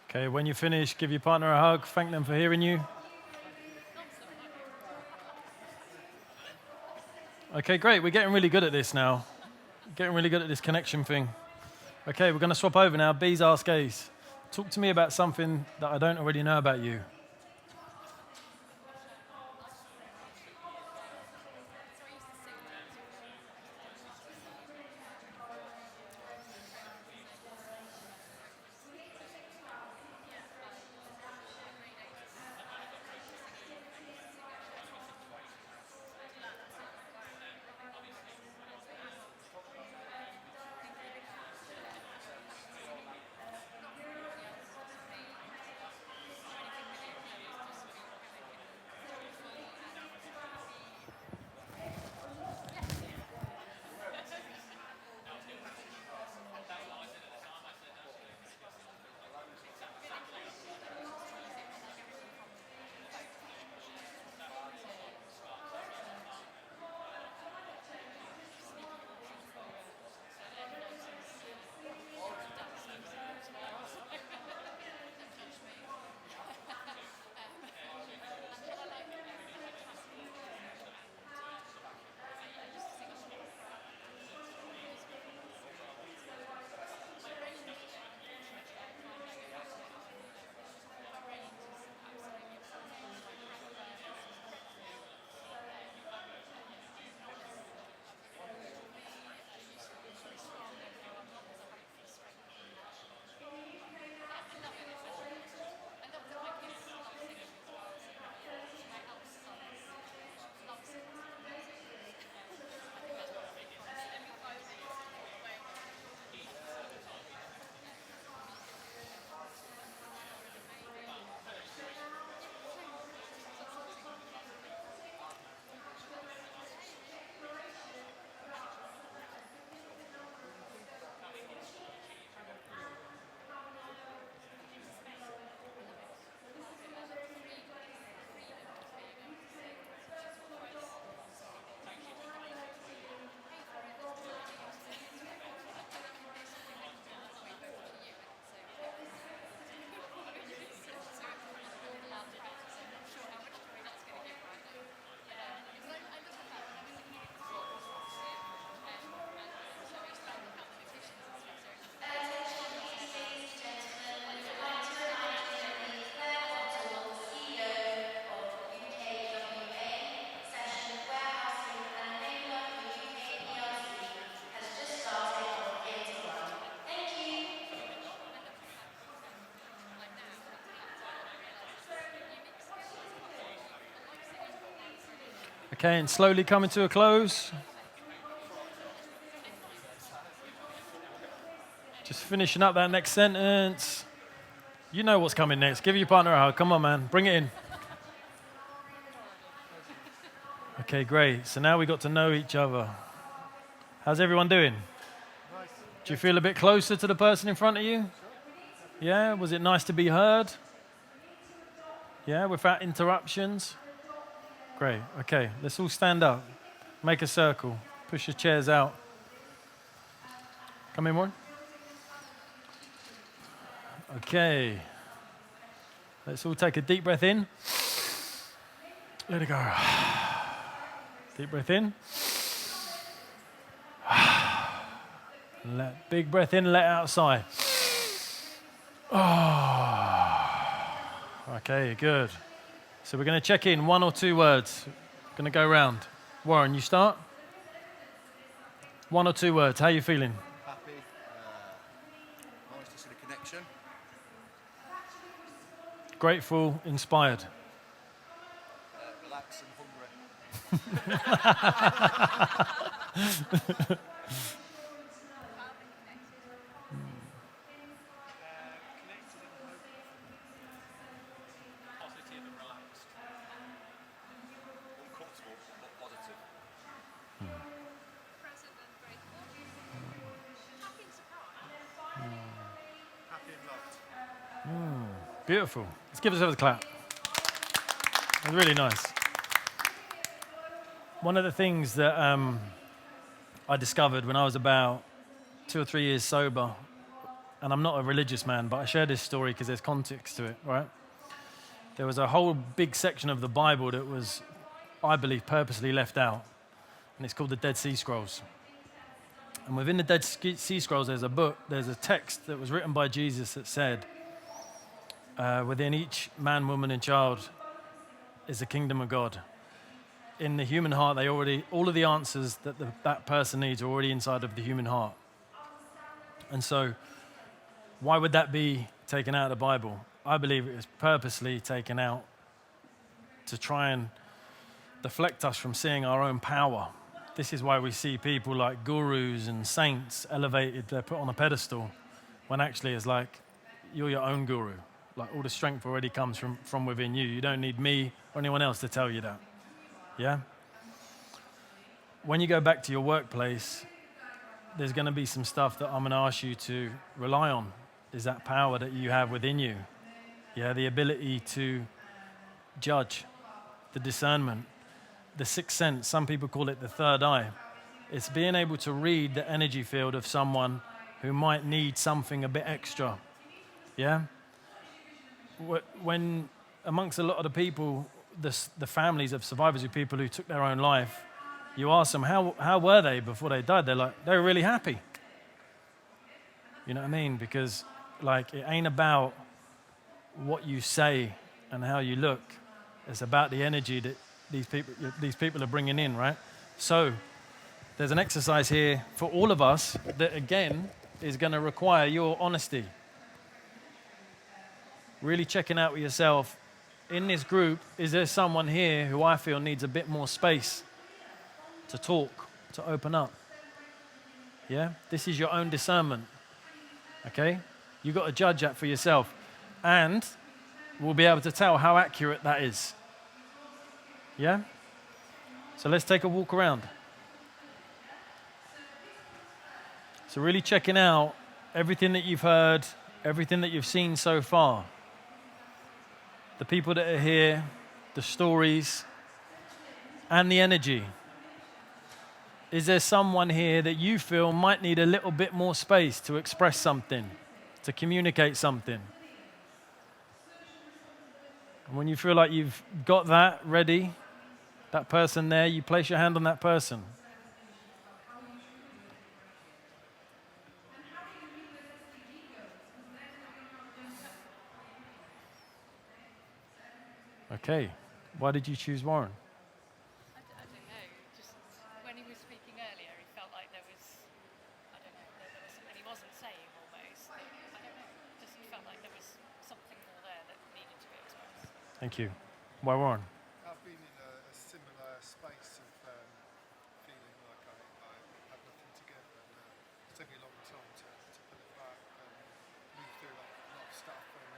Okay, when you finish, give your partner a hug. Thank them for hearing you. Okay, great. We're getting really good at this now. Getting really good at this connection thing. Okay, we're going to swap over now. B's Ask Ace. Talk to me about something that I don't already know about you. Okay, and slowly coming to a close. Just finishing up that next sentence. You know what's coming next. Give your partner a hug. Come on, man. Bring it in. Okay, great. So now we got to know each other. How's everyone doing? Nice. Do you feel a bit closer to the person in front of you? Yeah? Was it nice to be heard? Yeah, without interruptions? Great. Okay, let's all stand up. Make a circle. Push your chairs out. Come in, Warren. Okay. Let's all take a deep breath in. Let it go. Deep breath in. Big breath in, let out a sigh. Oh. Okay, good. So we're going to check in 1 or 2 words. Going to go round. Warren, you start. 1 or 2 words. How are you feeling? Happy. Nice to see the connection. Grateful, inspired. Relaxed and hungry. Positive and relaxed. Uncomfortable but positive. Present and grateful. Happy and surprised. Happy and loved. Beautiful. Let's give ourselves a clap. That's really nice. one of the things that I discovered when I was about 2 or 3 years sober, and I'm not a religious man, but I share this story because there's context to it, right? There was a whole big section of the Bible that was, I believe, purposely left out, and it's called the Dead Sea Scrolls. And within the Dead Sea Scrolls, there's a text that was written by Jesus that said, within each man, woman, and child is the kingdom of God. In the human heart, all of the answers that that person needs are already inside of the human heart. And so, why would that be taken out of the Bible? I believe it was purposely taken out to try and deflect us from seeing our own power. This is why we see people like gurus and saints elevated, they're put on a pedestal, when actually it's like, you're your own guru. Like, all the strength already comes from within you. You don't need me or anyone else to tell you that. Yeah? When you go back to your workplace, there's going to be some stuff that I'm going to ask you to rely on. Is that power that you have within you? Yeah, the ability to judge, the discernment, the sixth sense. Some people call it the third eye. It's being able to read the energy field of someone who might need something a bit extra. Yeah? When amongst a lot of the people, the families of survivors of people who took their own life, you ask them, how were they before they died? They're like, they were really happy. You know what I mean? Because like, it ain't about what you say and how you look. It's about the energy that these people are bringing in, right? So there's an exercise here for all of us that, again, is going to require your honesty. Really checking out with yourself. In this group, is there someone here who I feel needs a bit more space to talk, to open up? Yeah? This is your own discernment. Okay? You've got to judge that for yourself. And we'll be able to tell how accurate that is. Yeah? So let's take a walk around. So really checking out everything that you've heard, everything that you've seen so far. The people that are here, the stories, and the energy. Is there someone here that you feel might need a little bit more space to express something, to communicate something? And when you feel like you've got that ready, that person there, you place your hand on that person. Okay. Why did you choose Warren? I don't know. Just when he was speaking earlier, he felt like there was, I don't know, there was something he wasn't saying almost. I don't know. Just felt like there was something more there that needed to be expressed. Thank you. Why Warren? I've been in a similar space of feeling like I had nothing to give, and it took me a long time to pull it back and move through a lot of stuff. And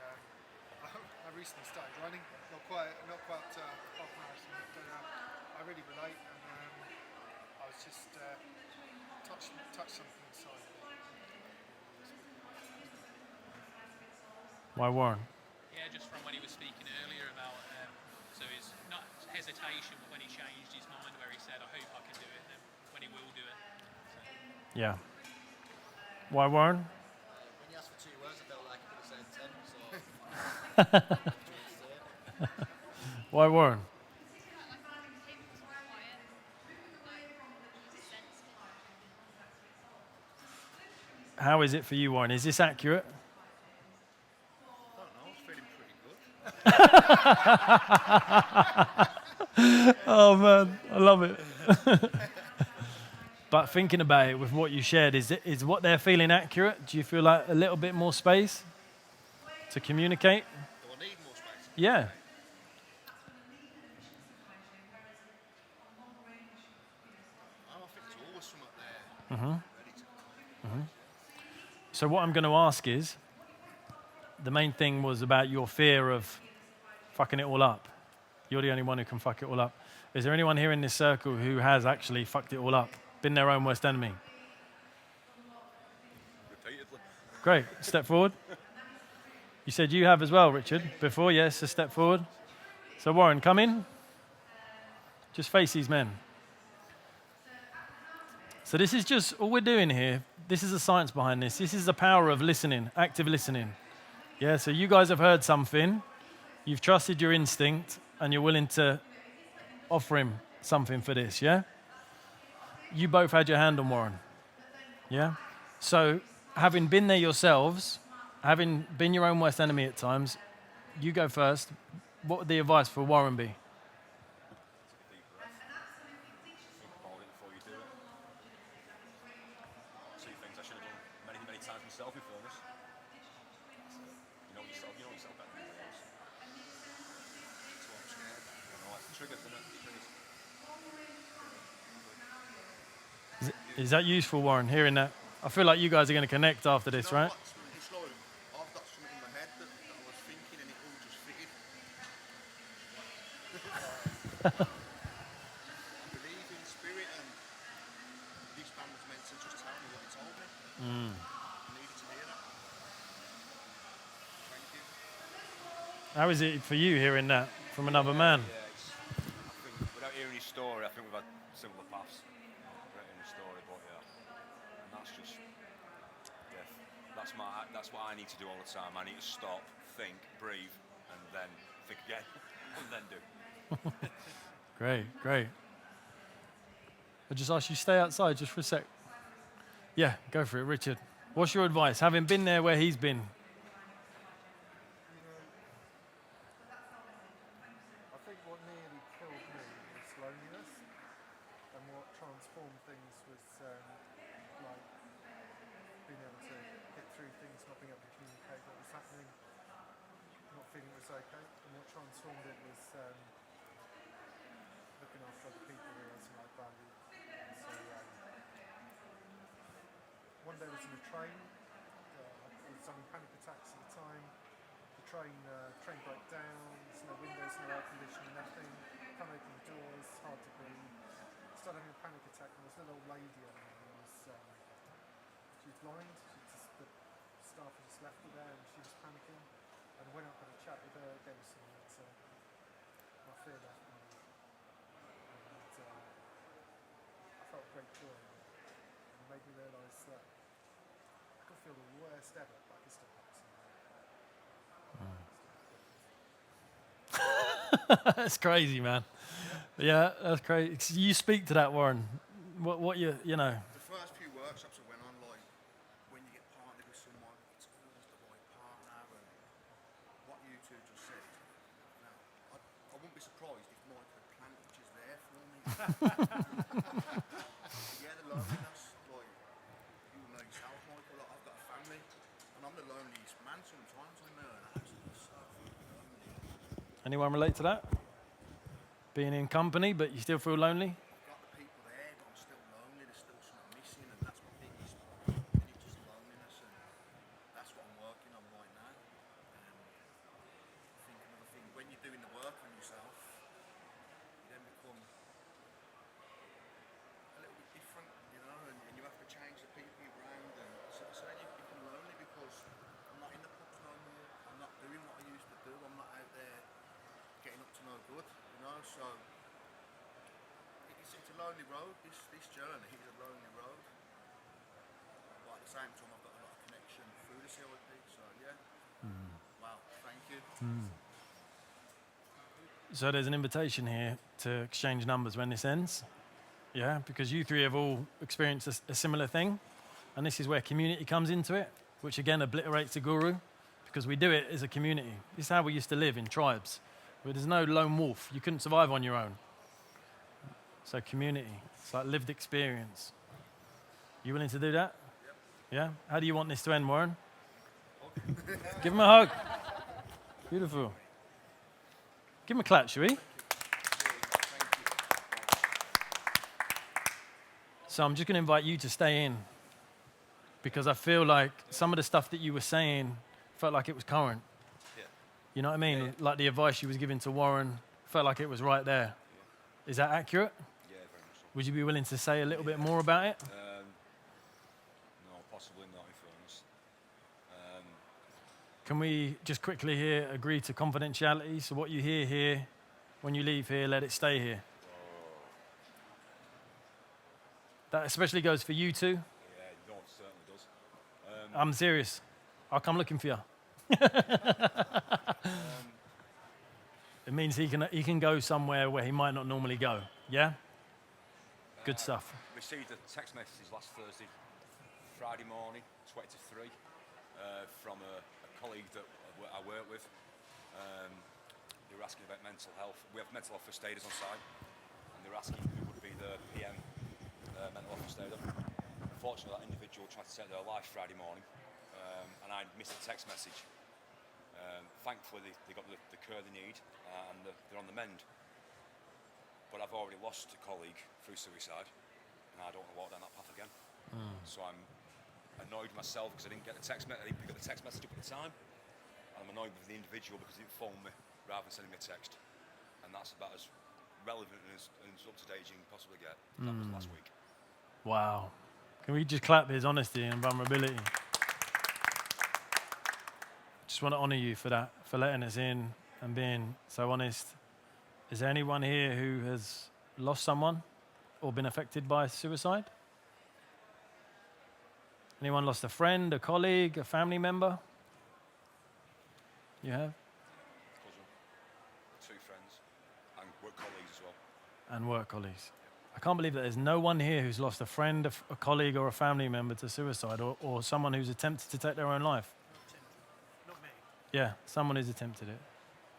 I recently started running, not quite half marathon, but I really relate, and I was just touched something inside me. Why Warren? Yeah, just from when he was speaking earlier about, so his not hesitation, but when he changed his mind, where he said, I hope I can do it, and then when he will do it. So. Yeah. Why Warren? When you asked for 2 words, I felt like I could have said 10, so... Why Warren? How is it for you, Warren? Is this accurate? I don't know, I was feeling pretty good. Oh man, I love it. But thinking about it with what you shared, is what they're feeling accurate? Do you feel like a little bit more space to communicate? Do I need more space? Yeah. I think there's always something there ready to go. So what I'm going to ask is, the main thing was about your fear of fucking it all up. You're the only one who can fuck it all up. Is there anyone here in this circle who has actually fucked it all up? Been their own worst enemy? Repeatedly. Great. Step forward. You said you have as well, Richard, before. Yes, a step forward. So Warren, come in. Just face these men. So this is just, all we're doing here, this is the science behind this. This is the power of listening, active listening. Yeah, so you guys have heard something, you've trusted your instinct, and you're willing to offer him something for this, yeah? You both had your hand on Warren, yeah? So having been there yourselves, having been your own worst enemy at times, you go first. What would the advice for Warren be? Take a deep breath. Think about it before you do it. See things I should have done many, many times myself before this. You know yourself better than anybody else. That's what I'm scared of. You know, it's the triggers, isn't it? Triggers. Is that useful, Warren, hearing that? I feel like you guys are going to connect after this, right? It's like I've got something in my head that I was thinking and it all just fitted. I believe in spirit and this band was meant to just tell me what it told me. I needed to hear that. Thank you. How is it for you hearing that from another man? Yeah, I think without hearing his story, I think we've had similar paths. Without hearing his story, but yeah, and that's just, yeah, that's what I need to do all the time. I need to stop, think, breathe, and then think again, and then do. Great, great. I'll just ask you to stay outside just for a sec. Yeah, go for it, Richard. What's your advice, having been there where he's been? I think what nearly killed me was loneliness, and what transformed things was like being able to get through things, not being able to communicate what was happening, not feeling it was okay. And what transformed it was looking after other people, realising I value. So one day I was in a train. I was having panic attacks at the time. The train broke down. There's no windows, no air conditioning, nothing. Can't open the doors, hard to breathe. Started having a panic attack, and there was an old lady on there. She was blind. The staff had just left her there, and she was panicking. And I went up and had a chat with her, gave her some answer. My fear left me, and I felt great joy. And it made me realise that I could feel the worst ever, but I could still have some. That's crazy, man. Yeah, that's crazy. You speak to that, Warren. What you know? The first few workshops I went on, like when you get partnered with someone, it's always the right partner. And what you two just said, now, I wouldn't be surprised if Mike had planted just there for me. Yeah, the loneliness, like you know yourself, Michael. Like, I've got a family, and I'm the loneliest man sometimes. I'm there, and I'm so lonely. Anyone relate to that? Being in company, but you still feel lonely? I've got the people there, but I'm still lonely. There's still something missing, and that's my biggest thing. It's just loneliness, and that's what I'm working on right now. And I think another thing, when you're doing the work on yourself, you then become a little bit different, you know, and you have to change the people you're around, and so then you become lonely because I'm not in the pubs no more. I'm not doing what I used to do. I'm not out there getting up to no good, you know, so it's a lonely road. This journey is a lonely road, but at the same time I've got a lot of connection through the CIP, so yeah. Wow, thank you. So there's an invitation here to exchange numbers when this ends. Yeah, because you three have all experienced a similar thing. And this is where community comes into it, which again obliterates the guru, because we do it as a community. This is how we used to live in tribes, where there's no lone wolf. You couldn't survive on your own. So community, it's like lived experience. You willing to do that? Yep. Yeah? How do you want this to end, Warren? Give him a hug. Beautiful. Give him a clap, shall we? So I'm just going to invite you to stay in, because I feel like some of the stuff that you were saying felt like it was current. Yeah. You know what I mean? Yeah. Like the advice you was giving to Warren felt like it was right there. Is that accurate? Yeah, very much so. Would you be willing to say a little bit more about it? No, possibly not, in fairness. Can we just quickly here agree to confidentiality? So what you hear here, when you leave here, let it stay here. That especially goes for you too. Yeah, no, it certainly does. I'm serious. I'll come looking for you. It means he can go somewhere where he might not normally go. Yeah? Good stuff. Received a text message last Thursday, Friday morning, 20 to 3, from a colleague that I work with. They were asking about mental health. We have mental health first aiders on site, and they were asking who would be the PM mental health first aider. Unfortunately, that individual tried to take their life Friday morning, and I missed a text message. Thankfully, they got the care they need, and they're on the mend. But I've already lost a colleague through suicide, and I don't want to walk down that path again. So I'm annoyed with myself because I didn't get the text message. I didn't pick up the text message up at the time. And I'm annoyed with the individual because he didn't phone me rather than sending me a text. And that's about as relevant and as up to date as you can possibly get. That was last week. Wow. Can we just clap his honesty and vulnerability? Just want to honour you for that, for letting us in and being so honest. Is there anyone here who has lost someone or been affected by suicide? Anyone lost a friend, a colleague, a family member? You have? Cousin, 2 friends, and work colleagues as well. And work colleagues. I can't believe that there's no one here who's lost a friend, a colleague, or a family member to suicide, or someone who's attempted to take their own life. Not me. Yeah, someone who's attempted it.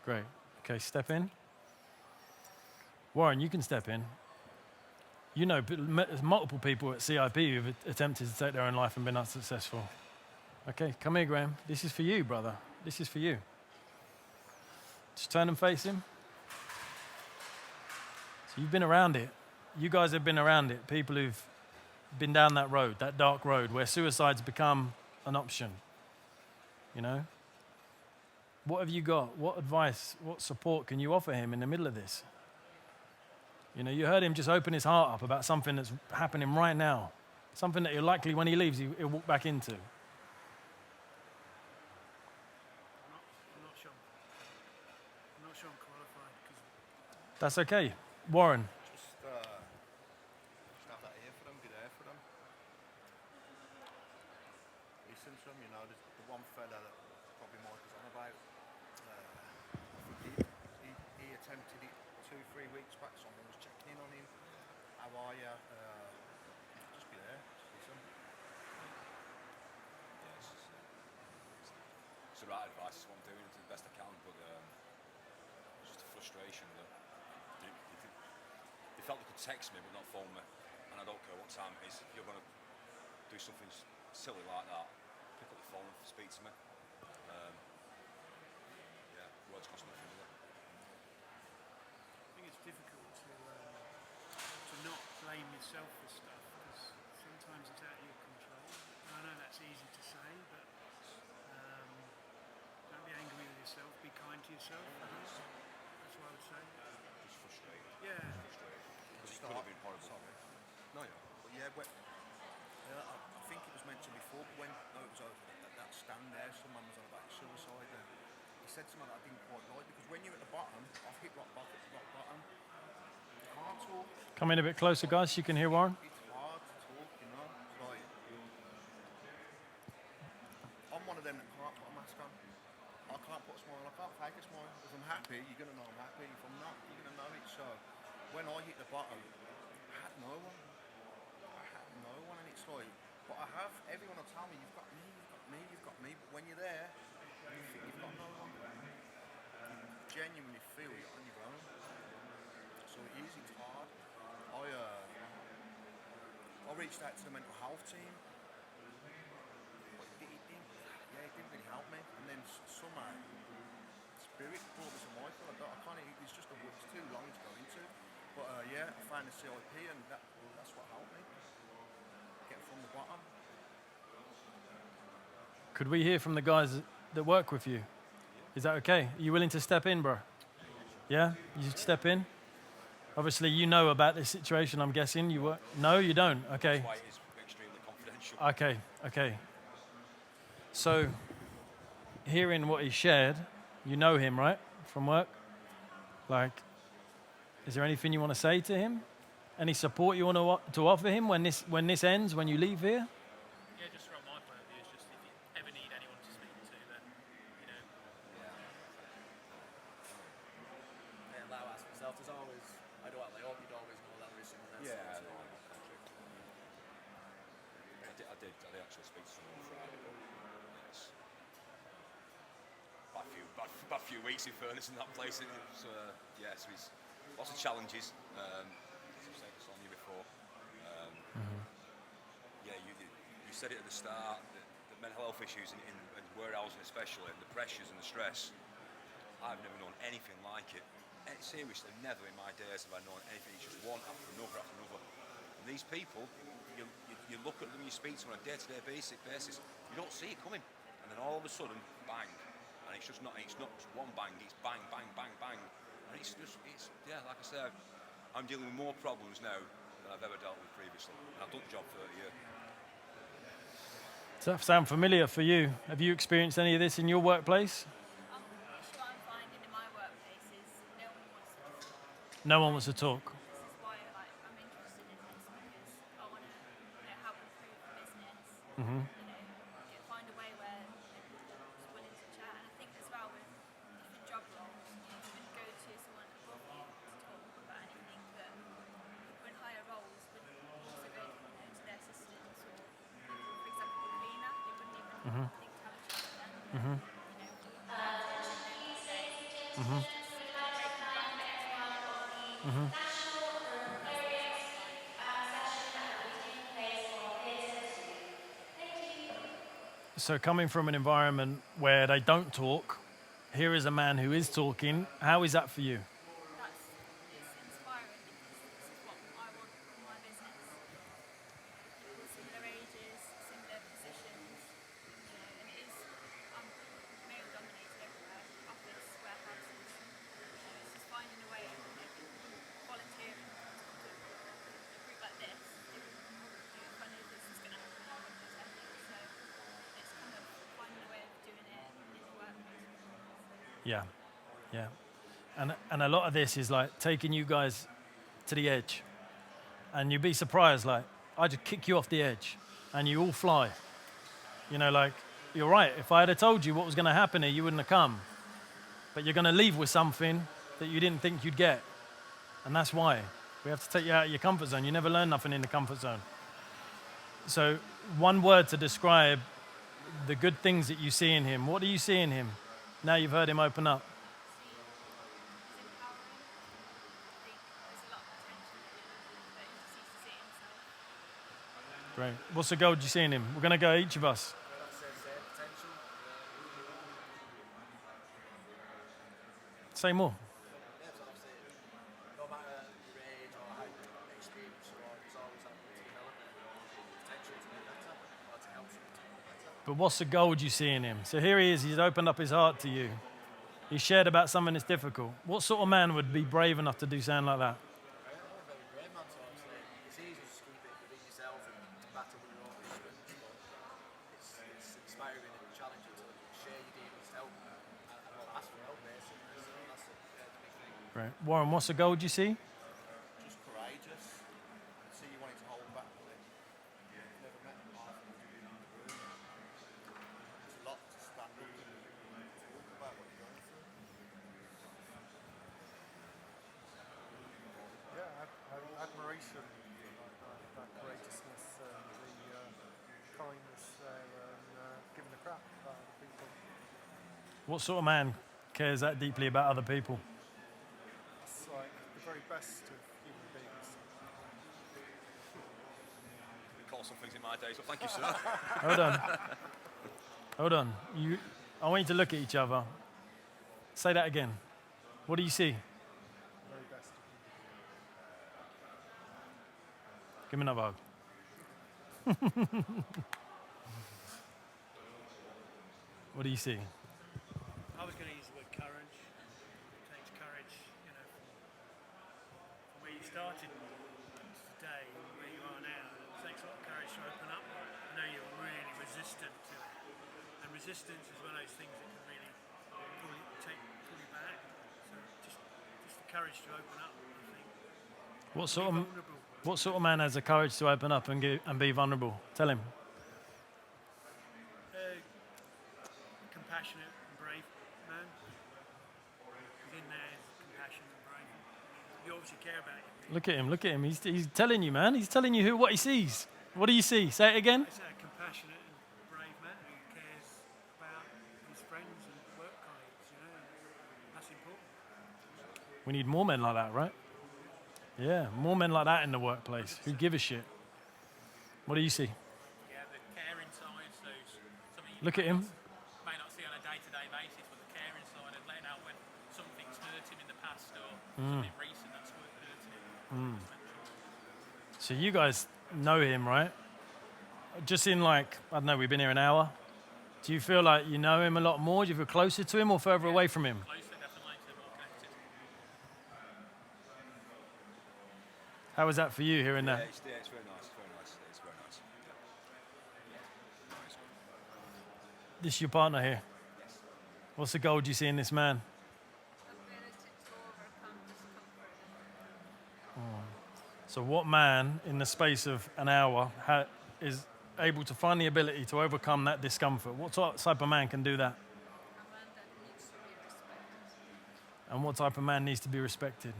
Great. Okay, step in. Warren, you can step in. You know, there's multiple people at CIP who've attempted to take their own life and been unsuccessful. Okay, come here, Graham. This is for you, brother. This is for you. Just turn and face him. So you've been around it. You guys have been around it. People who've been down that road, that dark road, where suicide's become an option. You know? What have you got? What advice, what support can you offer him in the middle of this? You know, you heard him just open his heart up about something that's happening right now. Something that he'll likely, when he leaves, he'll walk back into. I'm not sure. I'm not sure I'm qualified because That's okay. Warren, Just have that ear for them, be there for them. Listen to them, you know, the one fella that probably Mike was on about, I think he attempted it 2-3 weeks back, someone was checking in on him. How are you? Just be there, just listen. Yeah, it's the right advice. It's what I'm doing to the best I can, but it's just a frustration that they felt they could text me but not phone me, and I don't care what time it is. If you're going to do something silly like that, pick up the phone and speak to me. Yeah, words cost nothing, do they? I think it's difficult to not blame yourself for stuff because sometimes it's out of your control. And I know that's easy to say, but don't be angry with yourself. Be kind to yourself. That's what I would say. Just frustrated. Yeah. Frustrated. Because it could have been horrible. Sorry. No, yeah. But yeah, I think it was mentioned before, but when it was over that stand there, someone was on about suicide, and he said something that I didn't quite like, because when you're at the bottom, I've hit rock bottom, you can't talk. come in a bit closer, guys. You can hear Warren. It's hard to talk, you know. It's like, I'm one of them that can't put a mask on. I can't put a smile on, I can't fake a smile. If I'm happy, you're going to know I'm happy. If I'm not, you're going to know it. So when I hit the bottom, I had no one. And it's like, but I have, everyone will tell me, you've got me, you've got me, you've got me. But when you're there, you think you've got no one. You genuinely feel you're on your own. So it is, it's hard. I reached out to the mental health team, but it didn't really help me. And then somehow, Spirit brought me some Wi-Fi. I can't, it's just it's too long to go into. But yeah, I found the CIP, and that's what helped me get from the bottom. Could we hear from the guys that work with you? Is that okay? Are you willing to step in, bro? Yeah? You step in? Obviously, you know about this situation, I'm guessing. You work? No, you don't? Okay. That's why it is extremely confidential. Okay. So, hearing what he shared, you know him, right? From work? Like, is there anything you want to say to him? Any support you want to offer him when this ends, when you leave here? Yeah, just from my point of view, it's just if you ever need anyone to speak to, then, you know, And like I ask myself, there's always, I don't know, I hope you'd always know that there is someone there. Yeah, I did actually speak to someone on Friday, but it's about a few weeks in fairness in that place. And it was, so it's lots of challenges. As I said to Sonia before, yeah, you said it at the start, the mental health issues in warehousing especially, and the pressures and the stress. I've never known anything like it. And seriously, never in my days have I known anything. It's just one after another after another. And these people, you look at them, you speak to them on a day-to-day basis, you don't see it coming. And then all of a sudden, bang. And it's not just one bang, it's bang, bang, bang, bang. And it's like I said, I'm dealing with more problems now than I've ever dealt with previously. And I've done the job 30 years. Does that sound familiar for you? Have you experienced any of this in your workplace? What I'm finding in my workplace is no one wants to talk. No one wants to talk. This is why I'm interested in this because I want to help improve the business. Find a way where people are willing to chat. And I think as well with different job roles, you wouldn't go to someone above you to talk about anything, but people in higher roles would also go to their assistants or, for example, a cleaner. They wouldn't even think to have a chat with them. So coming from an environment where they don't talk, here is a man who is talking. How is that for you? It's inspiring because this is what I want for my business. People similar ages, similar positions, and it is, I'm male dominated everywhere, office, warehouses. It's just finding a way, volunteering to come to a group like this. If I know this is going to happen, I want to attend it. So it's kind of finding a way of doing it in the workplace. Yeah, yeah. And a lot of this is like taking you guys to the edge. And you'd be surprised, like, I just kick you off the edge and you all fly. You know, like, you're right. If I had told you what was going to happen here, you wouldn't have come. But you're going to leave with something that you didn't think you'd get. And that's why. We have to take you out of your comfort zone. You never learn nothing in the comfort zone. So one word to describe the good things that you see in him. What do you see in him now you've heard him open up? He's empowering. I think there's a lot of potential in him, but he just needs to see it himself. Great. What's the goal do you see in him? We're going to go each of us. That's it, potential. Say more. Yeah, so obviously, no matter your age or how experienced you are, there's always that to develop potential to be better or to help someone to be better. But what's the goal do you see in him? So here he is. He's opened up his heart to you. He shared about something that's difficult. What sort of man would be brave enough to do something like that? Very brave man, so obviously it's easy to just keep it within yourself and battle with your own issues, but it's inspiring and challenging to share your demons, help and ask for help basically. So that's the big thing. Right. Warren, what's the goal do you see? Just courageous. See you wanting to hold back with it. Never met him before. There's a lot to stand up and talk about what you're going through. Yeah, admiration, that courageousness and the kindness there and giving a crap about other people. What sort of man cares that deeply about other people? It's like the very best of human beings. We call some things in my day, so thank you, sir. Hold on. Hold on. I want you to look at each other. Say that again. What do you see? Very best of human beings. Give me another hug. What do you see? I was going to use the word courage. It takes courage, from where you started today, where you are now. It takes a lot of courage to open up. I know you're really resistant to it. And resistance is one of those things that can really pull you back. So just the courage to open up, I think. What Be sort of vulnerable. what sort of man has the courage to open up and be vulnerable? Tell him. Compassionate and brave man. Within there is compassion and brave. You obviously care about your people. Look at him. Look at him. He's telling you, man. He's telling you what he sees. What do you see? Say it again. It's a compassionate and brave man who cares about his friends and work colleagues, you know. That's important. We need more men like that, right? Yeah, more men like that in the workplace who give a shit. What do you see? Yeah, the caring side, so something you Look at him. may not see on a day-to-day basis, but the caring side of letting out when something's hurt him in the past or something recent that's hurting him. So you guys know him, right? Just in like, I don't know, we've been here an hour. Do you feel like you know him a lot more? Do you feel closer to him or further away from him? Closer, definitely, to more connected. How was that for you hearing that? It's very nice. Very nice. It's very nice. Yeah. Nice. This is your partner here. Yes. What's the goal do you see in this man? Ability to overcome discomfort. So what man in the space of an hour is able to find the ability to overcome that discomfort? What type of man can do that? A man that needs to be respected. And what type of man needs to be respected?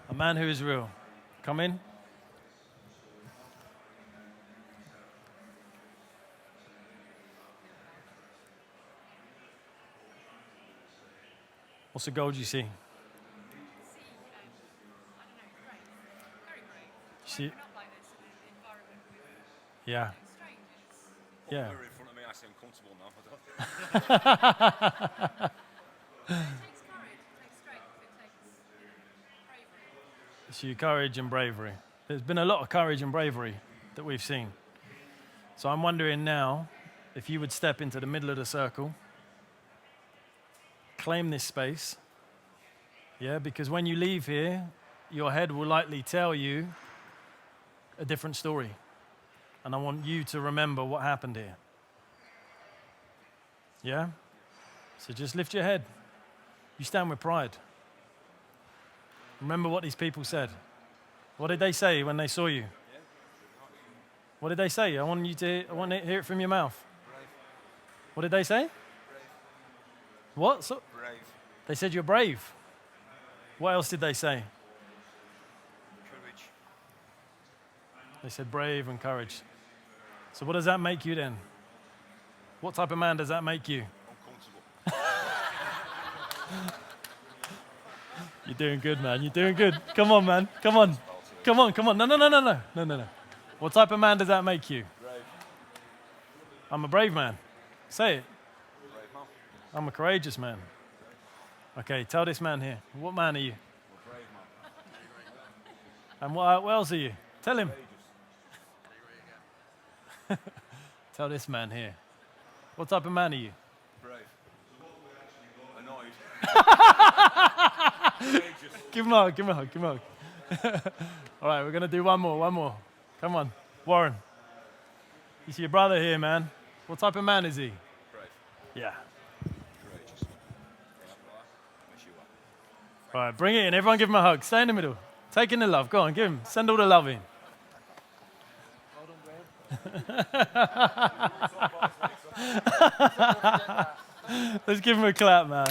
A man who is real. A man who is real. Come in. What's the goal do you see? I don't know, brave. Very brave. See- Open up like this in an environment with Yeah. strangers. Yeah. You're in front of me, I seem comfortable now. It takes courage, it takes strength, it takes bravery. So your courage and bravery. There's been a lot of courage and bravery that we've seen. So I'm wondering now if you would step into the middle of the circle, claim this space. Yeah, because when you leave here, your head will likely tell you a different story. And I want you to remember what happened here. Yeah? So just lift your head. You stand with pride. Remember what these people said. What did they say when they saw you? What did they say? I want to hear it from your mouth. Brave. What did they say? Brave. What? So, Brave. they said you're brave. What else did they say? Courage. They said brave and courage. So what does that make you then? What type of man does that make you? Uncomfortable. You're doing good, man. You're doing good. Come on, man. Come on. Come on, come on. No. What type of man does that make you? Brave. I'm a brave man. Say it. Brave man. I'm a courageous man. Okay, tell this man here. What man are you? Well, brave man. And what else are you? Tell him. Tell this man here. What type of man are you? Brave. Annoyed. Give him a hug, give him a hug, give him a hug. All right, we're going to do one more. Come on. Warren. You see your brother here, man. What type of man is he? Brave. Yeah. Courageous. Yeah, right. Yes, you are. All right, bring it in. Everyone give him a hug. Stay in the middle. Take in the love. Go on, give him. Send all the love in. Let's give him a clap, man.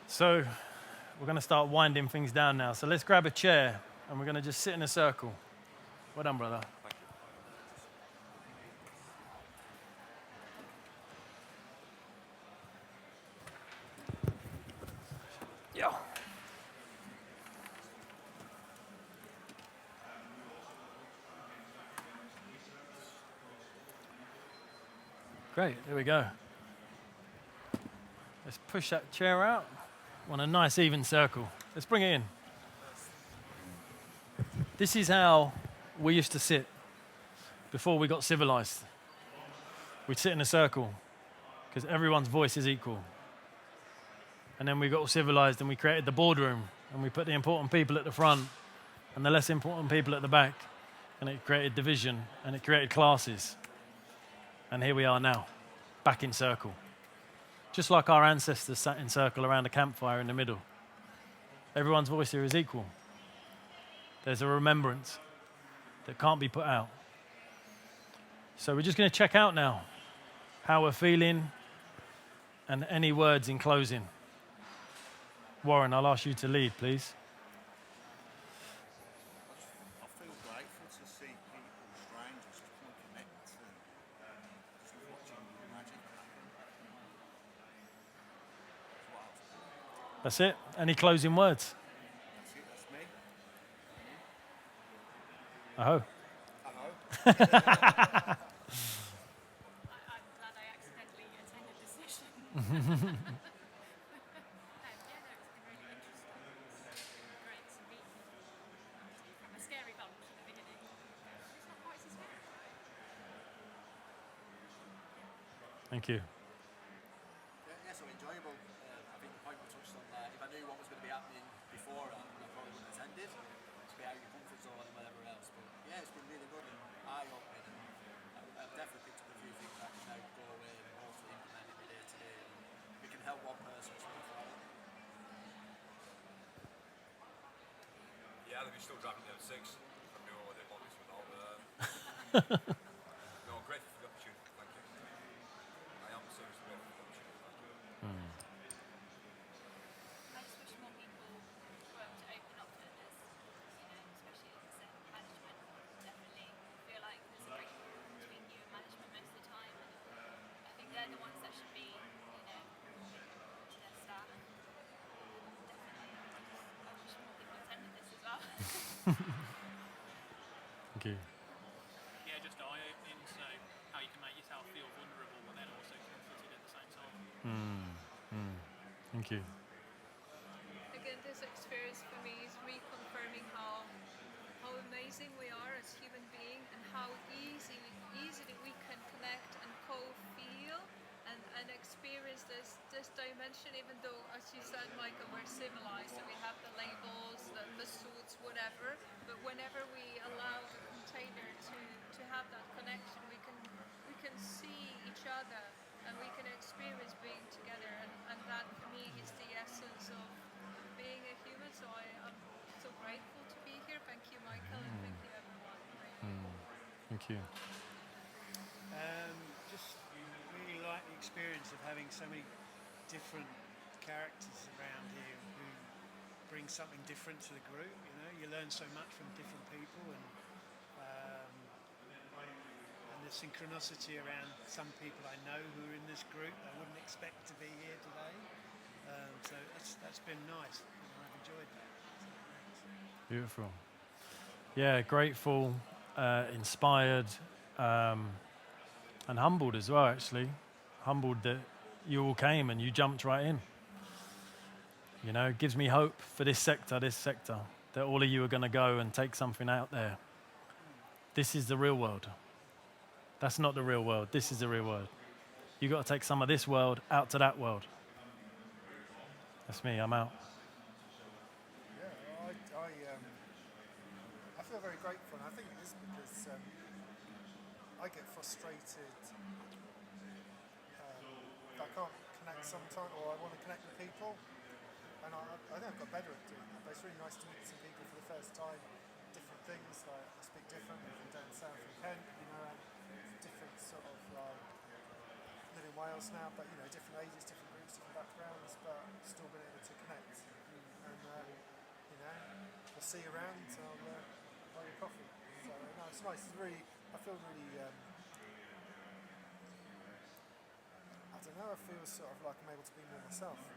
So we're going to start winding things down now. So let's grab a chair and we're going to just sit in a circle. Well done, brother. Thank you. Yeah. Great, there we go. Let's push that chair out on a nice even circle. Let's bring it in. This is how we used to sit before we got civilized. We'd sit in a circle because everyone's voice is equal. And then we got civilized and we created the boardroom and we put the important people at the front and the less important people at the back. And it created division and it created classes. And here we are now, back in circle. Just like our ancestors sat in circle around a campfire in the middle. Everyone's voice here is equal. There's a remembrance that can't be put out. So we're just going to check out now how we're feeling and any words in closing. Warren, I'll ask you to lead, please. I feel grateful to see people, strangers, just want to connect and just watching magic happen. That's it. Any closing words? That's it, that's me. Oh. I'm glad I accidentally attended this session. Yeah, no, it's been really interesting. Great to meet you. From a scary bump at the beginning. It's not quite so scary. Thank you. Yeah, so enjoyable. I think the point we touched on there, if I knew what was going to be happening beforehand, I probably wouldn't have attended. It's a bit out of your comfort zone and whatever else. But yeah, it's been really good and eye-opening. And I've definitely picked up a few things that I can now go away and hopefully implement in my day-to-day. And we can help one person or something like that. Yeah, they'll be still driving down 6. I knew what they want this without. No, grateful for the opportunity. Thank you. I am seriously grateful for the opportunity. Thank you. I just wish more people were to open up to this, you know, especially as I said, management. Definitely feel like there's a break between you and management most of the time. And I think they're the ones that should be, you know, their staff. Definitely. I wish more people attended this as well. Thank you. Yeah, just eye-opening, so how you can make yourself feel vulnerable but then also comforted at the same time. Thank you. Again, this experience for me is reconfirming how amazing we are as human beings and how easily we can connect and co-feel and experience this dimension, even though, as you said, Michael, we're civilized, so we have the labels, the suits, whatever, but whenever we allow the container to have that connection, we can see each other and we can experience being together, and that for me is the essence of being a human. So I'm so grateful to be here. Thank you, Michael, and thank you, everyone. Thank you. Just really like the experience of having so many different characters around here who bring something different to the group. You know, you learn so much from different people, and the synchronicity around some people I know who are in this group I wouldn't expect to be here today. So that's been nice. I've enjoyed that. Beautiful. Yeah, grateful, inspired, and humbled as well, actually. Humbled that you all came and you jumped right in. You know, it gives me hope for this sector, that all of you are going to go and take something out there. This is the real world. That's not the real world. This is the real world. You've got to take some of this world out to that world. That's me. I'm out. Yeah, I feel very grateful, and I think it is because I get frustrated that I can't connect sometimes, or I want to connect with people, and I think I've got better at doing that. But it's really nice to meet some people for the first time. Different things, like I speak differently from down south from Kent, you know, and different sort of like live in Wales now, but you know, different ages, different groups, different backgrounds, but still been able to connect. And you know, we'll see you around. I'll buy you coffee. So no, it's nice. It's really, I feel really. I don't know. I feel sort of like I'm able to be more myself. I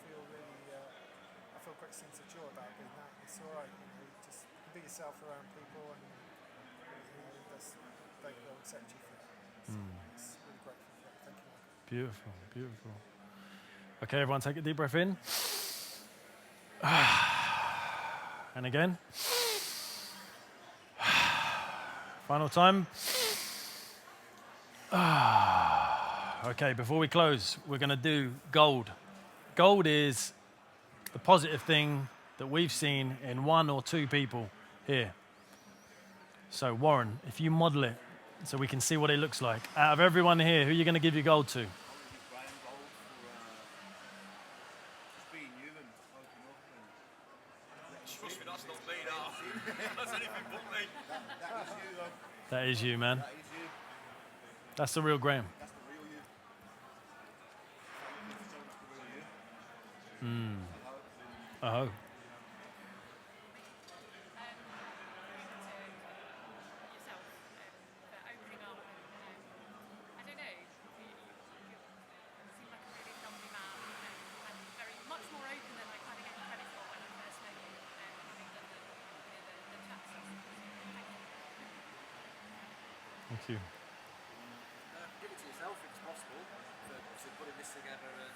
feel really. I feel quite a sense of joy about being that. It's all right. You know, just be yourself around people, and you know, they will accept you for that. So it's really grateful for that. Thank you, Michael. Beautiful, beautiful. Okay, everyone, take a deep breath in. And again. Final time. Okay, before we close, we're going to do gold. Gold is the positive thing that we've seen in one or two people here. So, Warren, if you model it, so we can see what it looks like. Out of everyone here, who are you going to give your gold to? I would give Graham gold for just being you and opening up and Trust me, that's not me now. That's anything but me. that is you, though. That is you, man. That is you. That's the real Graham. That's the real you. Thank you for showing us the real you. Oh. Yourself for opening up. I don't know. You seem like a really lovely man and very much more open than I kind of gave you credit for when I first met you. Having done the chat sessions. Thank you. Give it to yourself if it's possible, for putting this together and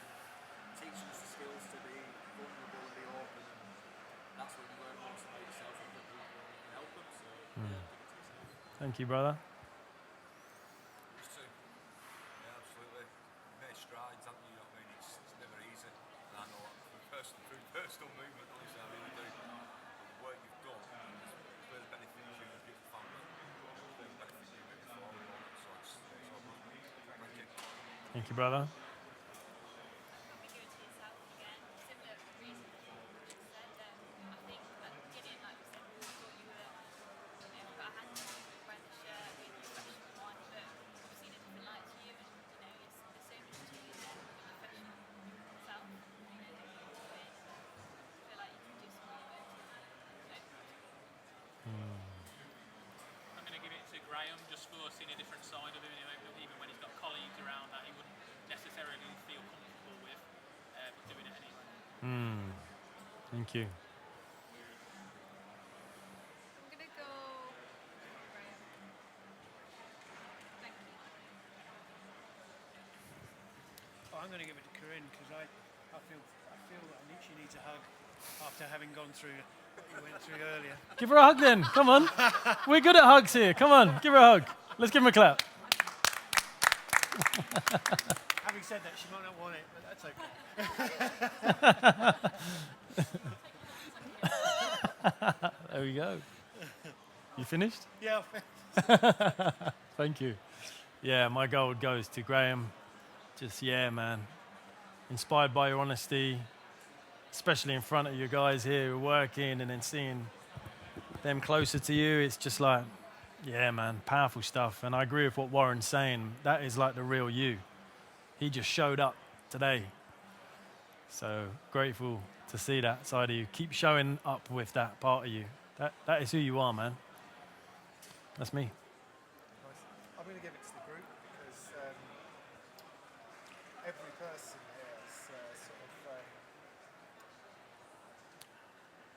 teaching us the skills to be vulnerable and be open. And that's when you learn more about yourself and the people and you can help them. So yeah, give it to yourself. Thank you, brother. Just to, yeah, absolutely. Made strides, haven't you? You know what I mean? It's never easy. And I know through personal movement, honestly, I really do. The work you've done is really benefiting you and your family. It's really benefiting you moving forward. So it's all good. Thank you. Thank you, brother. Probably give it to yourself again. Similar reason to what you just said. I think at the beginning, like we said, we all thought you were, got a hand on you, wearing the shirt, being the professional one, but we've seen a different light to you, and there's so much to you there, the professional self, that you enjoy, and I feel like you can do some really good. I'm going to give it to Graham just for seeing a different side of him, even when he's got colleagues around that he wouldn't necessarily feel comfortable with, but doing it anyway. Thank you. I'm gonna go. Graham. Thank you. Oh, I'm going to give it to Corinne because I feel that she needs a hug after having gone through what you went through earlier. Give her a hug then. Come on. We're good at hugs here. Come on. Give her a hug. Let's give him a clap. Having said that, she might not want it, but that's okay. There we go. You finished? Yeah. Thank you. Yeah, my gold goes to Graham. Just, yeah, man. Inspired by your honesty, especially in front of you guys here who are working and then seeing them closer to you. It's just like, yeah, man, powerful stuff. And I agree with what Warren's saying. That is like the real you. He just showed up today. So grateful to see that side of you. Keep showing up with that part of you. That is who you are, man. That's me. Nice. I'm going to give it to the group because every person here has sort of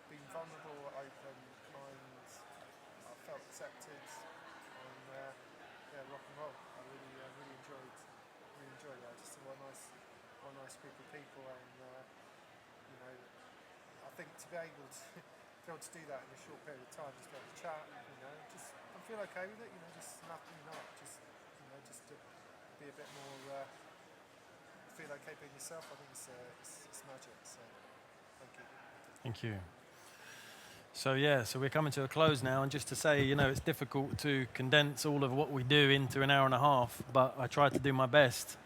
been vulnerable, open, kind. I felt accepted, and yeah, rock and roll. I really enjoyed that. Just one nice group of people, and you know, I think to be able to do that in a short period of time, just be able to chat, you know, just I feel okay with it, you know, just nothing up, just you know, just to be a bit more feel okay being yourself. I think it's magic. So thank you. Thank you. So yeah, so we're coming to a close now, and just to say, you know, it's difficult to condense all of what we do into an hour and a half, but I tried to do my best.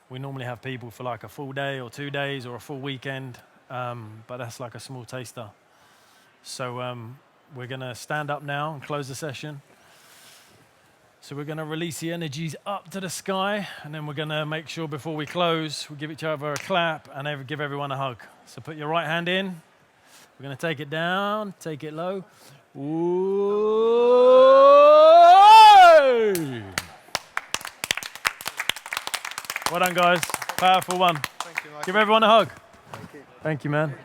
We normally have people for like a full day or 2 days or a full weekend, but that's like a small taster. So we're going to stand up now and close the session. So we're going to release the energies up to the sky, and then we're going to make sure before we close, we give each other a clap and give everyone a hug. So put your right hand in. We're going to take it down, take it low. Ooh. Well done, guys. Powerful one. Thank you, Michael. Give everyone a hug. Thank you. Thank you, man.